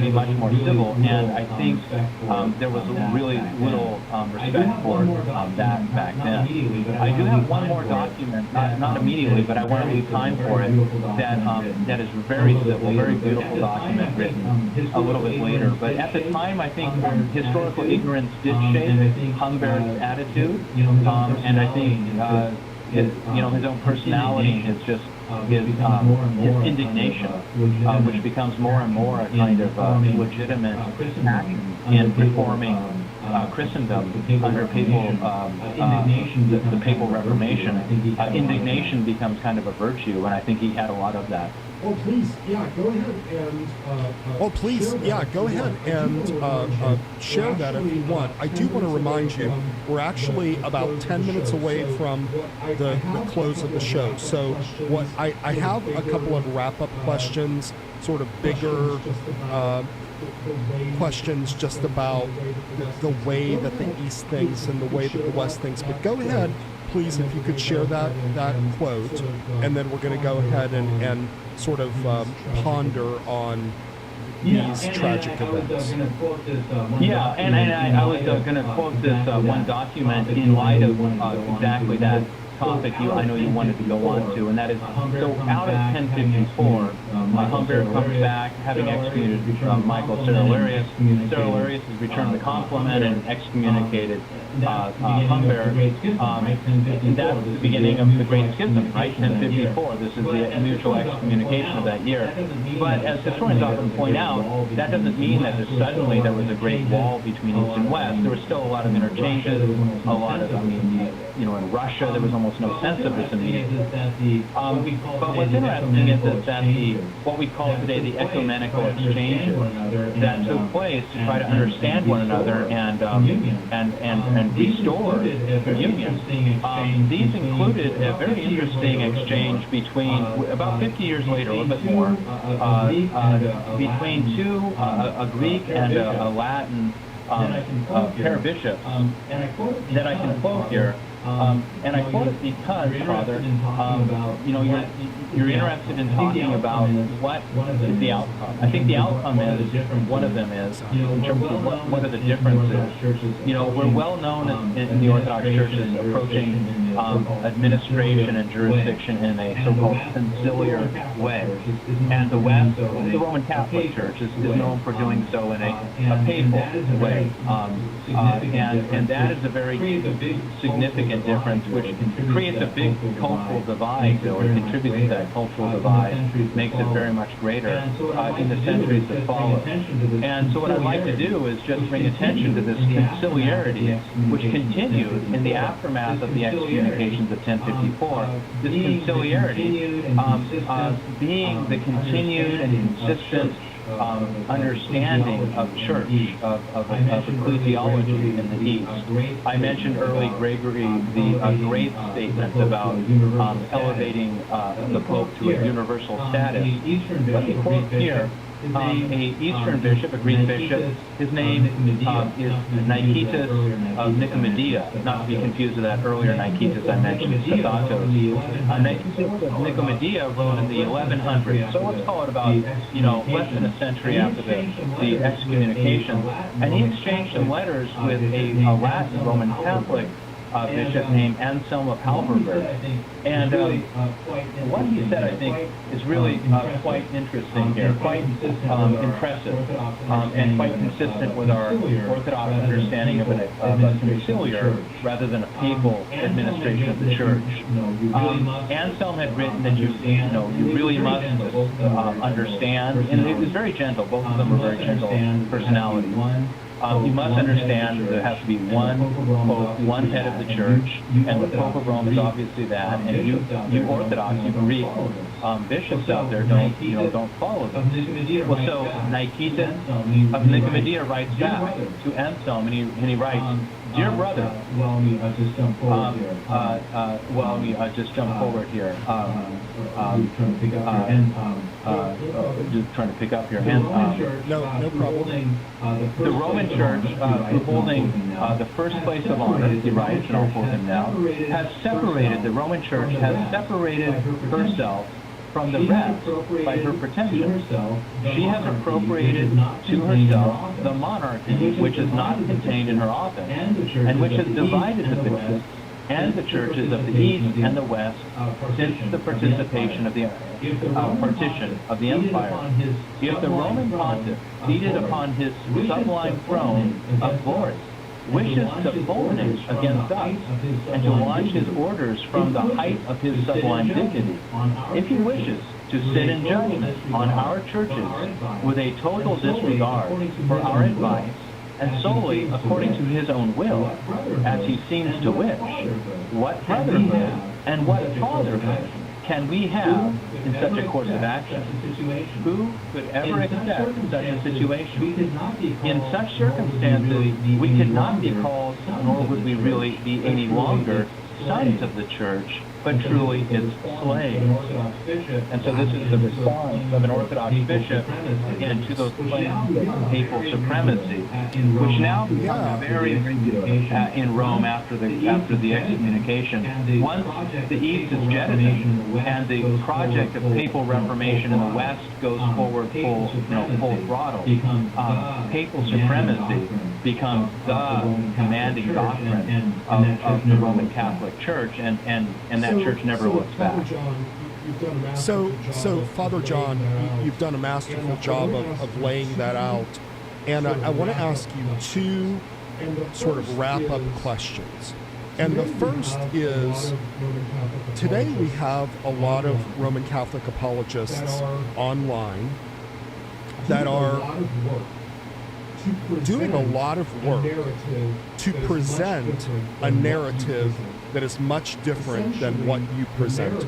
be much more civil, and I think there was really little respect for that back then. I do have one more document, not immediately, but I want to leave time for it, that is very civil, very beautiful document written a little bit later. But at the time, I think historical ignorance did shape Humbert's attitude, and I think his own personality is just his indignation, which becomes more and more a kind of legitimate action in reforming Christendom under papal, the papal Reformation. Indignation becomes kind of a virtue, and I think he had a lot of that.
Go ahead and share that if you want. I do want to remind you, we're actually about 10 minutes away from the close of the show. So what I have a couple of wrap-up questions, sort of bigger questions just about the way that the East thinks and the way that the West thinks. But go ahead, please, if you could share that quote, and then we're going to go ahead and sort of ponder on these tragic events.
Yeah, and I was going to quote this one document in light of exactly that topic I know you wanted to go on to, and that is, so out of 1054, Humbert comes back, having excommunicated Michael Cerularius. Cerularius has returned the compliment and excommunicated Humbert. That's the beginning of the Great Schism, right? 1054. This is the mutual excommunication of that year. But as historians often point out, that doesn't mean that suddenly there was a great wall between East and West. There was still a lot of interchanges, a lot of, in Russia there was almost no sense of this immediately. But what's interesting is that what we call today the ecumenical exchanges that took place to try to understand one another and restore union. These included a very interesting exchange between, about 50 years later, a little bit more, between a Greek and a Latin pair of bishops that I can quote here. And I quote it because, Father, you're interested in talking about what is the outcome. I think the outcome is, one of them is, in terms of what are the differences. We're well known in the Orthodox churches approaching administration and jurisdiction in a so-called conciliar way. And the West, the Roman Catholic Church, is known for doing so in a papal way. And that is a very significant difference, which creates a big cultural divide, or contributes to that cultural divide, makes it very much greater in the centuries that follow. And so what I'd like to do is just bring attention to this conciliarity, which continued in the aftermath of the excommunications of 1054, this conciliarity being the continued and consistent understanding of church, of ecclesiology in the East. I mentioned early Gregory the Great statement about elevating the Pope to a universal status. Let me quote here. A Eastern bishop, a Greek bishop, his name is Nicetas of Nicomedia, not to be confused with that earlier Nicetas I mentioned, Sthathatos. Nicetas of Nicomedia wrote in the 1100s, so let's call it about, less than a century after the excommunication, and he exchanged some letters with a Latin Roman Catholic bishop named Anselm of Halberberg. And what he said, I think, is really quite interesting here, quite impressive, and quite consistent with our Orthodox understanding of a conciliar rather than a papal administration of the Church. Anselm had written that you really must understand, and it was very gentle. Both of them were very gentle personalities. You must understand that there has to be one Pope, one head of the Church, and the Pope of Rome is obviously that. And you Orthodox, you Greek bishops out there don't follow them. Well, so Nicetas of Nicomedia writes back to Anselm, and he writes, "Dear brother," just jump forward here. Just trying to pick up here.
No problem.
The Roman Church, holding the first place of honor, he writes, and I'll quote him now, the Roman Church has separated herself from the rest by her pretensions. She has appropriated to herself the monarchy, which is not contained in her office, and which has divided the bishops and the churches of the East and the West since the participation of the partition of the empire. If the Roman pontiff, seated upon his sublime throne of glory, wishes to fulminate against us and to launch his orders from the height of his sublime dignity, if he wishes to sit in judgment on our churches with a total disregard for our advice, and solely according to his own will, as he seems to wish, what brotherhood and what fatherhood can we have in such a course of action? Who could ever accept such a situation? In such circumstances, we could not be called, nor would we really be any longer, sons of the Church, but truly its slaves. And so this is the response of an Orthodox bishop, again, to those claims of papal supremacy, which now become very regular in Rome after the excommunication. Once the East is jettisoned and the project of papal reformation in the West goes forward full throttle, papal supremacy becomes the commanding doctrine of the Roman Catholic Church, and that Church never looks back.
So Father John, you've done a masterful job of laying that out, and I want to ask you two sort of wrap-up questions. And the first is, today we have a lot of Roman Catholic apologists online that are doing a lot of work to present a narrative that is much different than what you presented.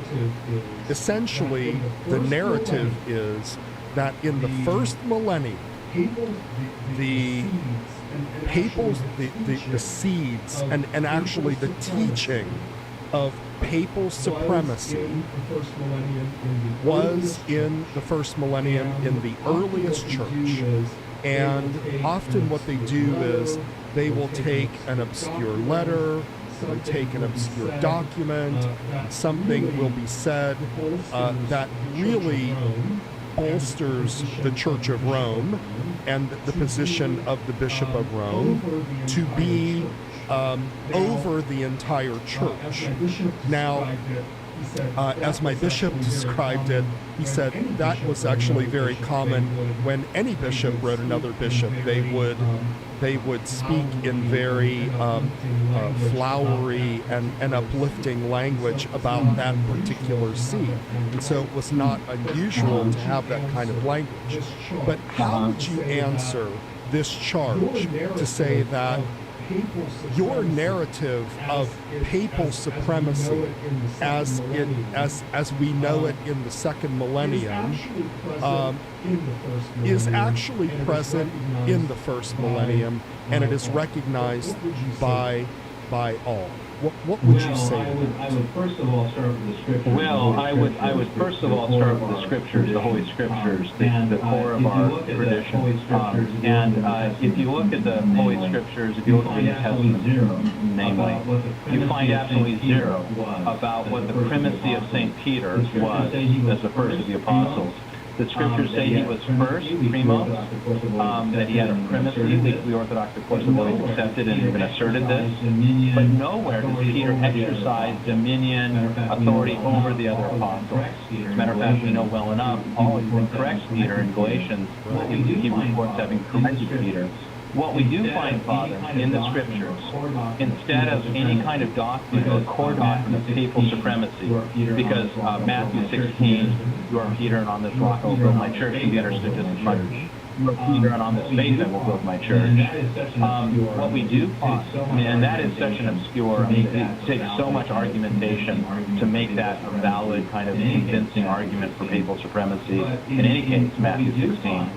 Essentially, the narrative is that in the first millennium, the seeds and actually the teaching of papal supremacy was in the first millennium in the earliest church. And often what they do is they will take an obscure letter, they'll take an obscure document, something will be said that really bolsters the Church of Rome and the position of the Bishop of Rome to be over the entire church. Now, as my bishop described it, he said that was actually very common when any bishop wrote another bishop. They would speak in very flowery and uplifting language about that particular see. And so it was not unusual to have that kind of language. But how would you answer this charge to say that your narrative of papal supremacy as we know it in the second millennium is actually present in the first millennium, and it is recognized by all. What would you say to that?
I would first of all start with the scriptures. Well, I would first of all start with the scriptures, the Holy Scriptures, the core of our tradition. If you look at the Holy Scriptures, if you look at the New Testament, namely, you find absolutely zero about what the primacy of St. Peter was as the first of the apostles. The Scriptures say he was first, primo, that he had a primacy. The Orthodox, of course, have always accepted and even asserted this. But nowhere does Peter exercise dominion, authority over the other apostles. As a matter of fact, we know well enough, Paul even corrects Peter in Galatians. He reports having corrected Peter. What we do find, Father, in the Scriptures, instead of any kind of doctrine, the core doctrine of papal supremacy, because Matthew 16, you are Peter, and on this rock I will build my church, can be understood just as much. You are Peter, and on this faith I will build my church. What we do find, and that is such an obscure, it takes so much argumentation to make that a valid kind of convincing argument for papal supremacy. In any case, Matthew 16.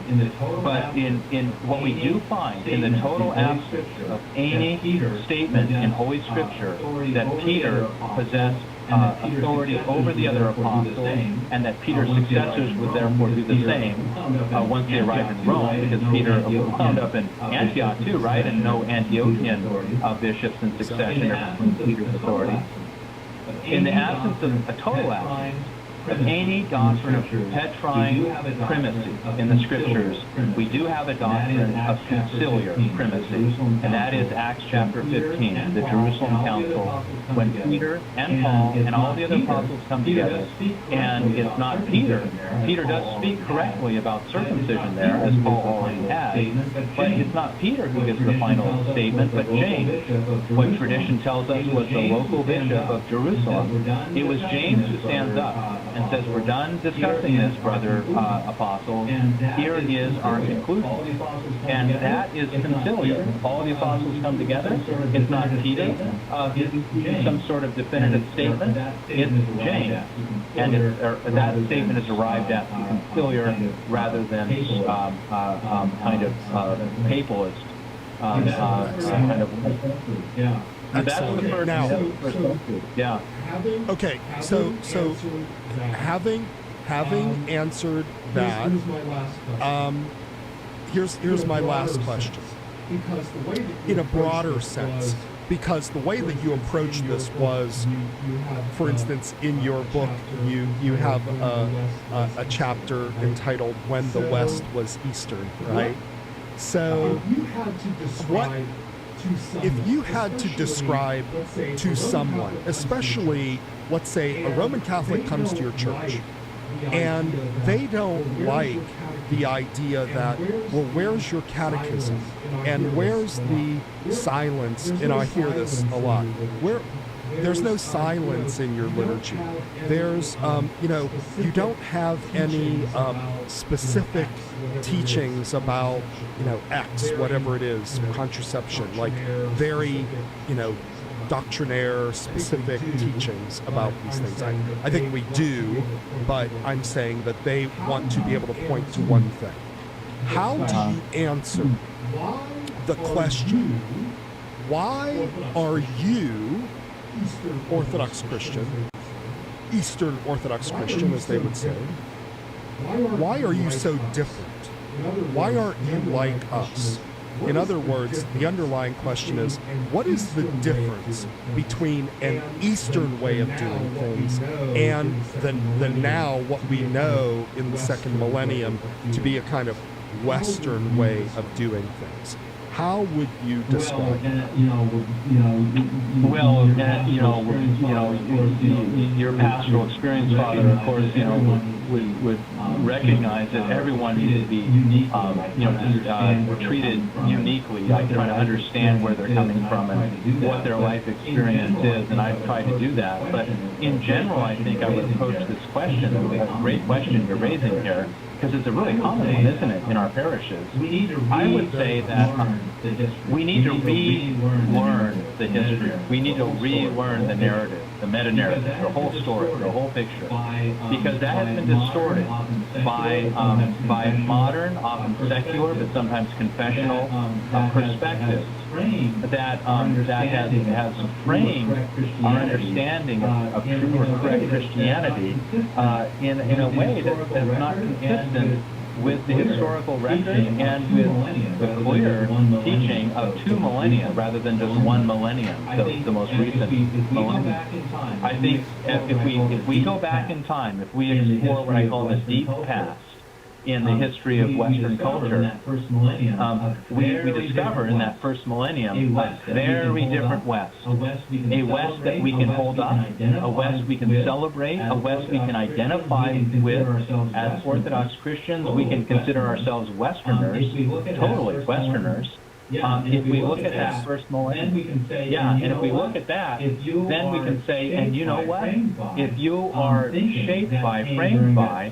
But in what we do find in the total absence of any statement in Holy Scripture that Peter possessed authority over the other apostles, and that Peter's successors would therefore do the same once they arrived in Rome, because Peter wound up in Antioch too, right? And no Antiochian bishops in succession are Peter's authority. In the absence of a total absence of any doctrine of Petrine primacy in the Scriptures, we do have a doctrine of conciliar primacy, and that is Acts chapter 15, the Jerusalem Council, when Peter and Paul and all the other apostles come together, and it's not Peter. Peter does speak correctly about circumcision there, as Paul already has, but it's not Peter who gives the final statement, but James, what tradition tells us was the local bishop of Jerusalem. It was James who stands up and says, we're done discussing this, brother apostles. Here is our conclusion. And that is conciliar. All the apostles come together. It's not Peter giving some sort of definitive statement. It's James. And that statement is arrived at conciliar rather than kind of papalist. Kind of. Yeah. That's the first.
Now,
yeah.
Okay, so having answered that, here's my last question. In a broader sense, because the way that you approached this was, for instance, in your book, you have a chapter entitled "When the West Was Eastern," right? So, if you had to describe to someone, especially, let's say, a Roman Catholic comes to your church, and they don't like the idea that, well, where's your catechism? And where's the silence? And I hear this a lot. There's no silence in your liturgy. There's, you don't have any specific teachings about, X, whatever it is, contraception, like very, doctrinaire specific teachings about these things. I think we do, but I'm saying that they want to be able to point to one thing. How do you answer the question, why are you Orthodox Christian, Eastern Orthodox Christian, as they would say, why are you so different? Why aren't you like us? In other words, the underlying question is, what is the difference between an Eastern way of doing things and the now what we know in the second millennium to be a kind of Western way of doing things? How would you describe it?
Your pastoral experience, Father, of course, would recognize that everyone needs to be, treated uniquely. I try to understand where they're coming from and what their life experience is, and I've tried to do that. But in general, I think I would approach this question, a great question you're raising here, because it's a really common one, isn't it, in our parishes? I would say that we need to relearn the history. We need to relearn the narrative, the meta-narrative, the whole story, the whole picture, because that has been distorted by modern, often secular, but sometimes confessional perspectives that has framed our understanding of true or correct Christianity in a way that's not consistent with the historical record and with the clear teaching of 2 millennia rather than just 1 millennium, the most recent millennium. I think if we go back in time, if we explore what I call the deep past in the history of Western culture, we discover in that first millennium a very different West. A West that we can hold up, a West we can celebrate, a West we can identify with as Orthodox Christians. We can consider ourselves Westerners, totally Westerners. If we look at that first millennium, and if we look at that, then we can say, and you know what? If you are shaped by, framed by,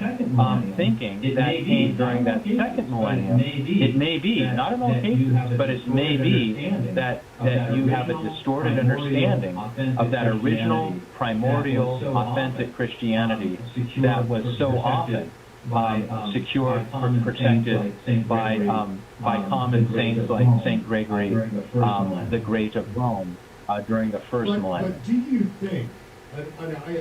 thinking that came during that second millennium, it may be, not in all cases, but it may be that you have a distorted understanding of that original, primordial, authentic Christianity that was so often secured, protected by common saints like Saint Gregory the Great of Rome during the first millennium.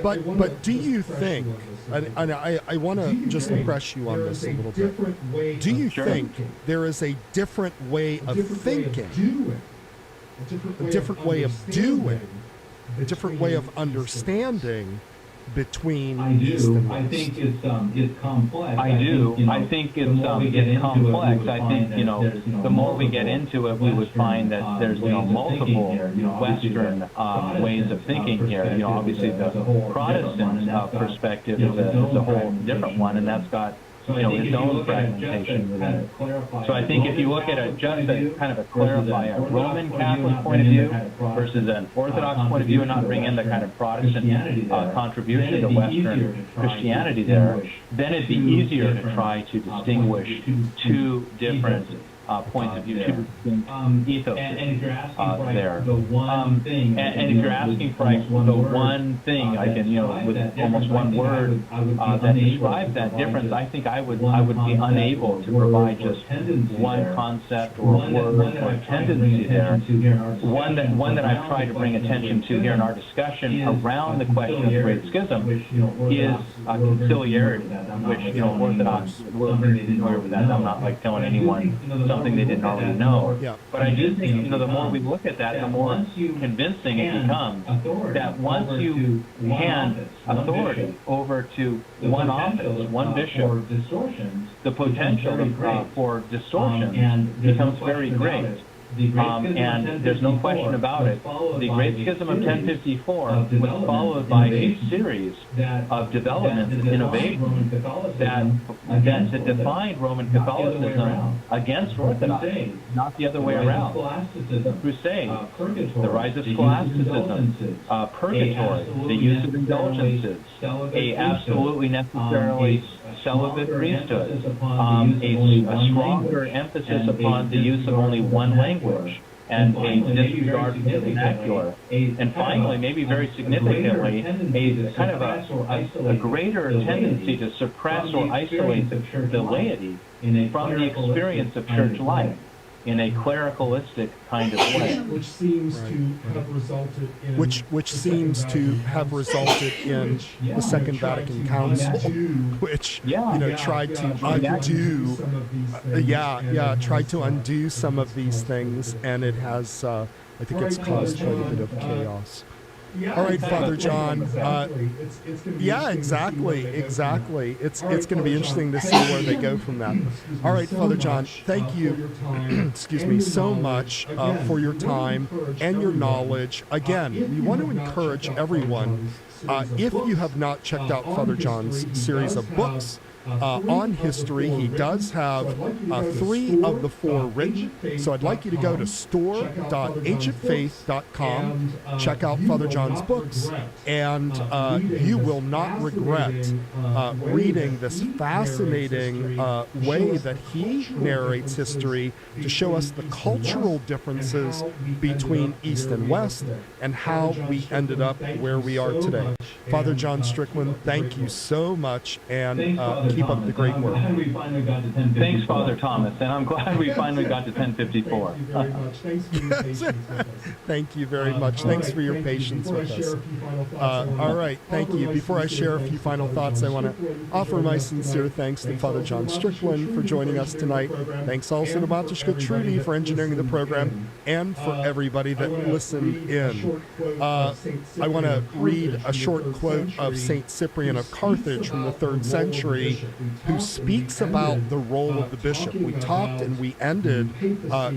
But do you think, and I want to just press you on this a little bit, do you think there is a different way of thinking, a different way of doing, a different way of understanding between East and West?
I think it's complex. I do. I think it's complex. I think, the more we get into it, we would find that there's, multiple Western ways of thinking here. Obviously the Protestant perspective is a whole different one, and that's got its own fragmentation within it. So I think if you look at just a kind of a clarify a Roman Catholic point of view versus an Orthodox point of view, and not bring in the kind of Protestant contribution to Western Christianity there, then it'd be easier to try to distinguish 2 different points of view, 2 distinct ethos there. And if you're asking for the one thing, I can, with almost one word that describes that difference, I think I would be unable to provide just one concept or word or tendency there. One that I've tried to bring attention to here in our discussion around the question of the Great Schism is conciliarity, which, Orthodox, we're very familiar with that. I'm not like telling anyone something they didn't already know. But I do think, the more we look at that, the more convincing it becomes that once you hand authority over to one office, one bishop, the potential for distortion becomes very great. And there's no question about it. The Great Schism of 1054 was followed by a series of developments and innovations that defined Roman Catholicism against Orthodoxy, not the other way around. The Crusades, the rise of scholasticism, purgatory, the use of indulgences, a absolutely necessarily celibate priesthood, a stronger emphasis upon the use of only one language, and a disregard for the vernacular. And finally, maybe very significantly, a kind of a greater tendency to suppress or isolate the laity from the experience of church life in a clericalistic kind of way.
Which seems to have resulted in the Second Vatican Council, which tried to undo some of these things, and it has I think it's caused quite a bit of chaos. All right, Father John. Yeah, exactly. It's going to be interesting to see where they go from that. All right, Father John, thank you, excuse me, so much for your time and your knowledge. Again, we want to encourage everyone, if you have not checked out Father John's series of books on history, he does have 3 of the 4 written. So I'd like you to go to store.ancientfaith.com, check out Father John's books, and you will not regret reading this fascinating way that he narrates history to show us the cultural differences between East and West and how we ended up where we are today. Father John Strickland, thank you so much, and keep up the great work.
Thanks, Father Thomas, and I'm glad we finally got to 1054.
Thank you very much. Thanks for your patience with us. All right, thank you. Before I share a few final thoughts, I want to offer my sincere thanks to Father John Strickland for joining us tonight. Thanks also to Matushka Trudy for engineering the program, and for everybody that listened in. I want to read a short quote of Saint Cyprian of Carthage from the 3rd century, who speaks about the role of the bishop. We talked and we ended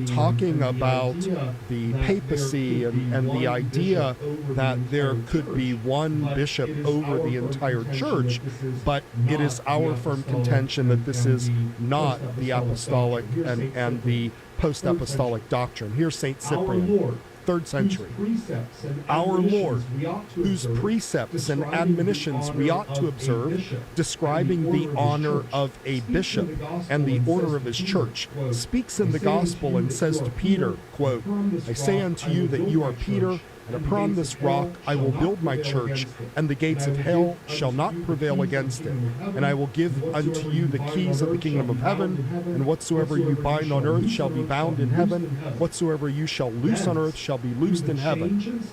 talking about the papacy and the idea that there could be one bishop over the entire church, but it is our firm contention that this is not the apostolic and the post-apostolic doctrine. Here's Saint Cyprian, 3rd century. Our Lord, whose precepts and admonitions we ought to observe, describing the honor of a bishop and the order of his church, speaks in the gospel and says to Peter, quote, I say unto you that you are Peter, and upon this rock I will build my church, and the gates of hell shall not prevail against it. And I will give unto you the keys of the kingdom of heaven, and whatsoever you bind on earth shall be bound in heaven, whatsoever you shall loose on earth shall be loosed in heaven.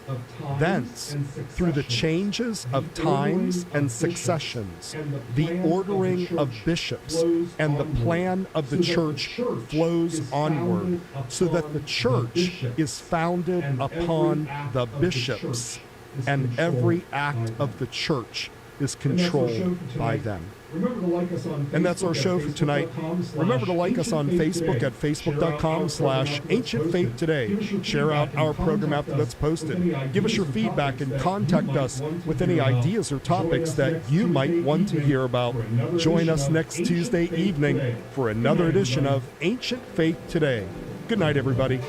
Thence, through the changes of times and successions, the ordering of bishops and the plan of the church flows onward, so that the church is founded upon the bishops, and every act of the church is controlled by them. And that's our show for tonight. Remember to like us on Facebook at facebook.com/ancientfaithtoday. Share out our program after that's posted. Give us your feedback and contact us with any ideas or topics that you might want to hear about. Join us next Tuesday evening for another edition of Ancient Faith Today. Good night, everybody.